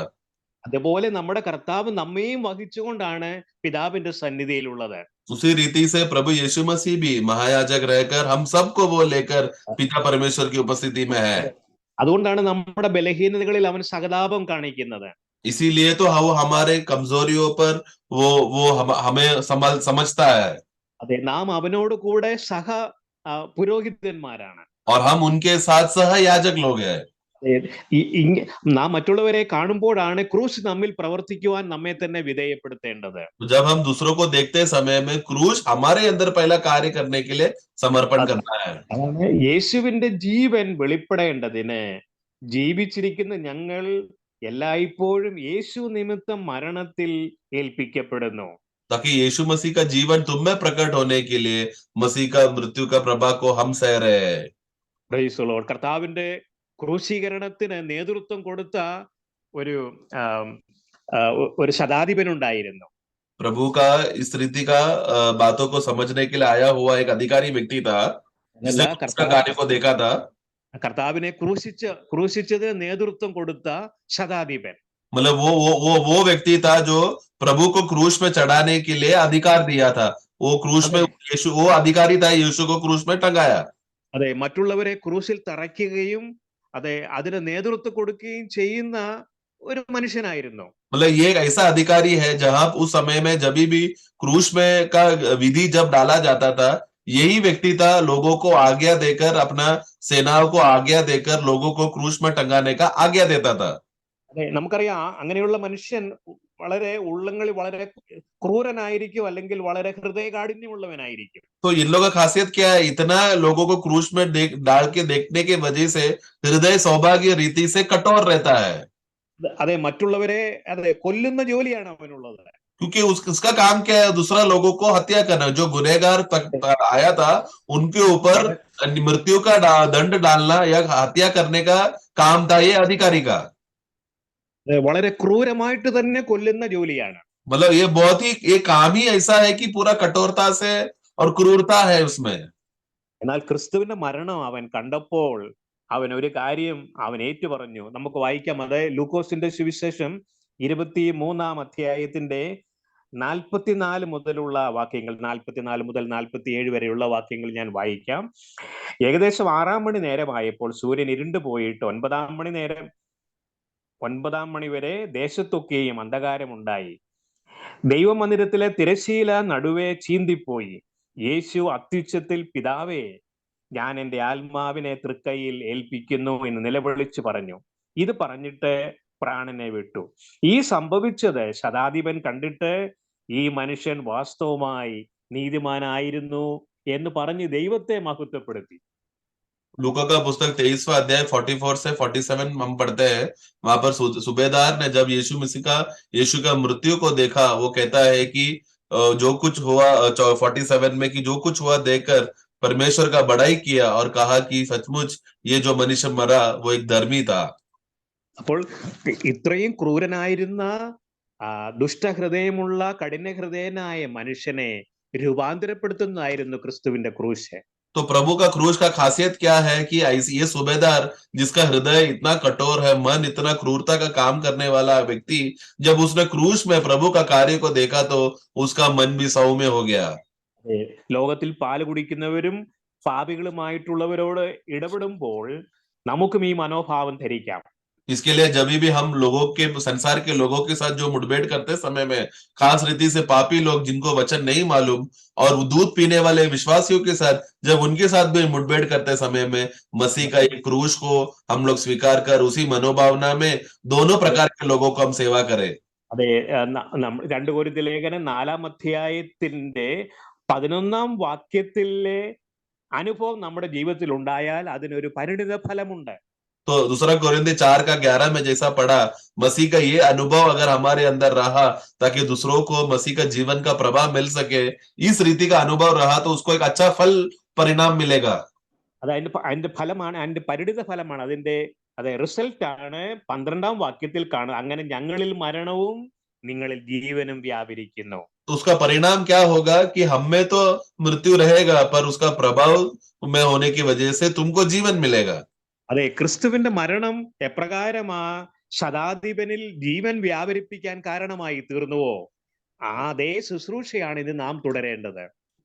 അതുപോലെ നമ്മുടെ കർത്താവ് നമ്മയും വഹിച്ചുകൊണ്ടാണ് പിതാവിന്റെ സന്നിധിയിലുള്ളത്. उसी रीति से प्रभु यीशु मसीह भी महायाजक रहकर हम सबको वो लेकर पिता परमेश्वर की उपस्थिति में है. അതുകൊണ്ടാണ് നമ്മുടെ ബലഹീനതകളിൽ അവൻ സഹതാപം കാണിക്കുന്നത്. इसीलिए तो वो हमारे कमजोरियों पर वो हमें समझता है. അതെ, നാം അവനോട് കൂടെ സഹ പുരോഹിതന്മാരാണ്. और हम उनके साथ सहयाजक लोग हैं. നാം മറ്റുള്ളവരെ കാണുമ്പോഴാണ് ക്രൂസ് നമ്മിൽ പ്രവർത്തിക്കുവാൻ നമ്മെ തന്നെ വിധേയപ്പെടുത്തേണ്ടത്. जब हम दूसरों को देखते समय में क्रूस हमारे अंदर पहला कार्य करने के लिए समर्पण करना है. യേശുവിന്റെ ജീവൻ വെളിപ്പെടേണ്ടതിന് ജീവിച്ചിരിക്കുന്ന ഞങ്ങൾ എല്ലായ്പ്പോഴും യേശു നിമിത്തം മരണത്തിൽ ഏൽപ്പിക്കപ്പെടുന്നു. ताकि यीशु मसीह का जीवन तुम में प्रकट होने के लिए मसीह का मृत्यु का प्रभाव को हम सह रहे हैं. Praise the Lord. കർത്താവിന്റെ ക്രൂശീകരണത്തിന് നേതൃത്വം കൊടുത്ത ഒരു ശതാധിപൻ ഉണ്ടായിരുന്നു. प्रभु का इस रीति का बातों को समझने के लिए आया हुआ एक अधिकारी व्यक्ति था, जिसने उसका कार्य को देखा था. കർത്താവിനെ ക്രൂശിച്ചതിന് നേതൃത്വം കൊടുത്ത ശതാധിപൻ. मतलब वो व्यक्ति था जो प्रभु को क्रूस में चढ़ाने के लिए अधिकार दिया था. वो क्रूस में यीशु, वो अधिकारी था यीशु को क्रूस में टंगाया. അതെ, മറ്റുള്ളവരെ ക്രൂസിൽ തറയ്ക്കുകയും അതെ അതിന് നേതൃത്വം കൊടുക്കുകയും ചെയ്യുന്ന ഒരു മനുഷ്യനായിരുന്നു. मतलब ये एक ऐसा अधिकारी है जहां उस समय में जब भी क्रूस में का विधि जब डाला जाता था, यही व्यक्ति था लोगों को आज्ञा देकर, अपना सेनाओं को आज्ञा देकर लोगों को क्रूस में टंगाने का आज्ञा देता था. അതെ, നമുക്കറിയാം അങ്ങനെയുള്ള മനുഷ്യൻ വളരെ ഉള്ളങ്ങളിൽ വളരെ ക്രൂരനായിരിക്കും, അല്ലെങ്കിൽ വളരെ ഹൃദയകാഠിന്യമുള്ളവനായിരിക്കും. तो इन लोगों का खासियत क्या है? इतना लोगों को क्रूस में डाल के देखने की वजह से हृदय सौभाग्य रीति से कठोर रहता है. അതെ, മറ്റുള്ളവരെ അതെ കൊല്ലുന്ന ജോലിയാണ് അവനുള്ളത്. क्योंकि उसका काम क्या है? दूसरा लोगों को हत्या करना. जो गुनहगार तक आया था उनके ऊपर मृत्यु का दंड डालना या हत्या करने का काम था ये अधिकारी का. വളരെ ക്രൂരമായിട്ട് തന്നെ കൊല്ലുന്ന ജോലിയാണ്. मतलब ये बहुत ही ये काम ही ऐसा है कि पूरा कठोरता से और क्रूरता है उसमें. എന്നാൽ ക്രിസ്തുവിന്റെ മരണം അവൻ കണ്ടപ്പോൾ അവൻ ഒരു കാര്യം അവൻ ഏറ്റുപറഞ്ഞു. നമുക്ക് വായിക്കാം. അത് ലൂക്കോസിന്റെ സുവിശേഷം 23-ാം അധ്യായത്തിന്റെ 44 മുതലുള്ള വാക്യങ്ങൾ, 44 മുതൽ 47 വരെയുള്ള വാക്യങ്ങൾ ഞാൻ വായിക്കാം. ഏകദേശം 6-ാം മണി നേരമായപ്പോൾ സൂര്യൻ ഇരുണ്ടു പോയിട്ട് 9-ാം മണി വരെ ദേശത്തൊക്കെയും അന്ധകാരമുണ്ടായി. ദൈവമന്ദിരത്തിലെ തിരശ്ശീല നടുവേ ചീന്തിപ്പോയി. യേശു അത്യുച്ചത്തിൽ പിതാവേ, ഞാൻ എൻ്റെ ആത്മാവിനെ തൃക്കൈയിൽ ഏൽപ്പിക്കുന്നു എന്ന് നിലവിളിച്ചു പറഞ്ഞു. ഇത് പറഞ്ഞിട്ട് പ്രാണനെ വിട്ടു. ഈ സംഭവിച്ചത് ശതാധിപൻ കണ്ടിട്ട് ഈ മനുഷ്യൻ വാസ്തവമായി നീതിമാനായിരുന്നു എന്ന് പറഞ്ഞ് ദൈവത്തെ മഹത്വപ്പെടുത്തി. लूका का पुस्तक 23वां अध्याय 44 से 47 हम पढ़ते हैं। वहां पर सूबेदार ने जब यीशु का मृत्यु को देखा, वो कहता है कि जो कुछ हुआ 47 में कि जो कुछ हुआ देखकर परमेश्वर का बड़ाई किया और कहा कि सचमुच ये जो मनुष्य मरा वो एक धर्मी था। അപ്പോൾ ഇത്രയും ക്രൂരനായിരുന്ന ദുഷ്ടഹൃദയമുള്ള കഠിനഹൃദയനായ മനുഷ്യനെ രൂപാന്തരപ്പെടുത്തുന്നതായിരുന്നു ക്രിസ്തുവിന്റെ ക്രൂശ്. तो प्रभु का क्रूस का खासियत क्या है कि ये सूबेदार जिसका हृदय इतना कठोर है, मन इतना क्रूरता का काम करने वाला व्यक्ति, जब उसने क्रूस में प्रभु का कार्य को देखा तो उसका मन भी सौम्य हो गया। ലോകത്തിൽ പാല് കുടിക്കുന്നവരും പാപികളുമായിട്ടുള്ളവരോട് ഇടപെടുമ്പോൾ നമുക്കും ഈ മനോഭാവം ധരിക്കാം. इसके लिए जब भी हम लोगों के संसार के लोगों के साथ जो मुठभेड़ करते समय में, खास रीति से पापी लोग जिनको वचन नहीं मालूम और दूध पीने वाले विश्वासियों के साथ जब उनके साथ भी मुठभेड़ करते समय में मसीह का एक क्रूस को हम लोग स्वीकार कर उसी मनोभावना में दोनों प्रकार के लोगों को हम सेवा करें। അതെ, 2 കൊരിന്ത്യർ ലേഖനം 4-ാം അധ്യായത്തിന്റെ 11-ാം വാക്യത്തിലെ അനുഭവം നമ്മുടെ ജീവിതത്തിൽ ഉണ്ടായാൽ അതിനൊരു പരിണിത ഫലമുണ്ട്. तो दूसरा कोरिन्थी 4 का 11 में जैसा पढ़ा, मसीह का ये अनुभव अगर हमारे अंदर रहा ताकि दूसरों को मसीह का जीवन का प्रभाव मिल सके, इस रीति का अनुभव रहा तो उसको एक अच्छा फल परिणाम मिलेगा। അത് അതിന്റെ ഫലമാണ്, അതിന്റെ പരിണിത ഫലമാണ്, അതിന്റെ റിസൾട്ട് ആണ് 12-ാം വാക്യത്തിൽ കാണുന്നത്. അങ്ങനെ ഞങ്ങളിൽ മരണവും നിങ്ങളിൽ ജീവനും വ്യാപരിക്കുന്നു. तो उसका परिणाम क्या होगा कि हम में तो मृत्यु रहेगा पर उसका प्रभाव में होने की वजह से तुमको जीवन मिलेगा। അതെ, ക്രിസ്തുവിന്റെ മരണം എപ്രകാരമാ ശതാധിപനിൽ ജീവൻ വ്യാപരിപ്പിക്കാൻ കാരണമായി തീർന്നുവോ, അതേ ശുശ്രൂഷയാണ് ഇത് നാം തുടരേണ്ടത്.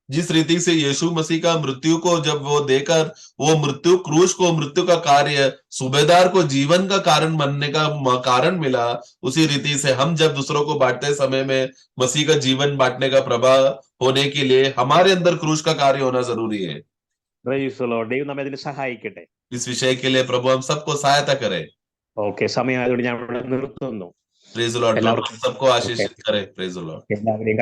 जिस रीति से यीशु मसीह का मृत्यु को जब वो देकर वो मृत्यु क्रूस को मृत्यु का कार्य सूबेदार को जीवन का कारण बनने का कारण मिला, उसी रीति से हम जब दूसरों को बांटते समय में मसीह का जीवन बांटने का प्रभाव होने के लिए हमारे अंदर क्रूस का कार्य होना जरूरी है। ദൈവം നമ്മെ അതിന് സഹായിക്കട്ടെ. इस विषय के लिए प्रभु हम सबको सहायता करे। ഓക്കെ, സമയമായതുകൊണ്ട് ഞാൻ ഇവിടെ നിർത്തുന്നു. प्रेज द लॉर्ड, सबको आशीषित करे। Praise the Lord. എല്ലാവരെയും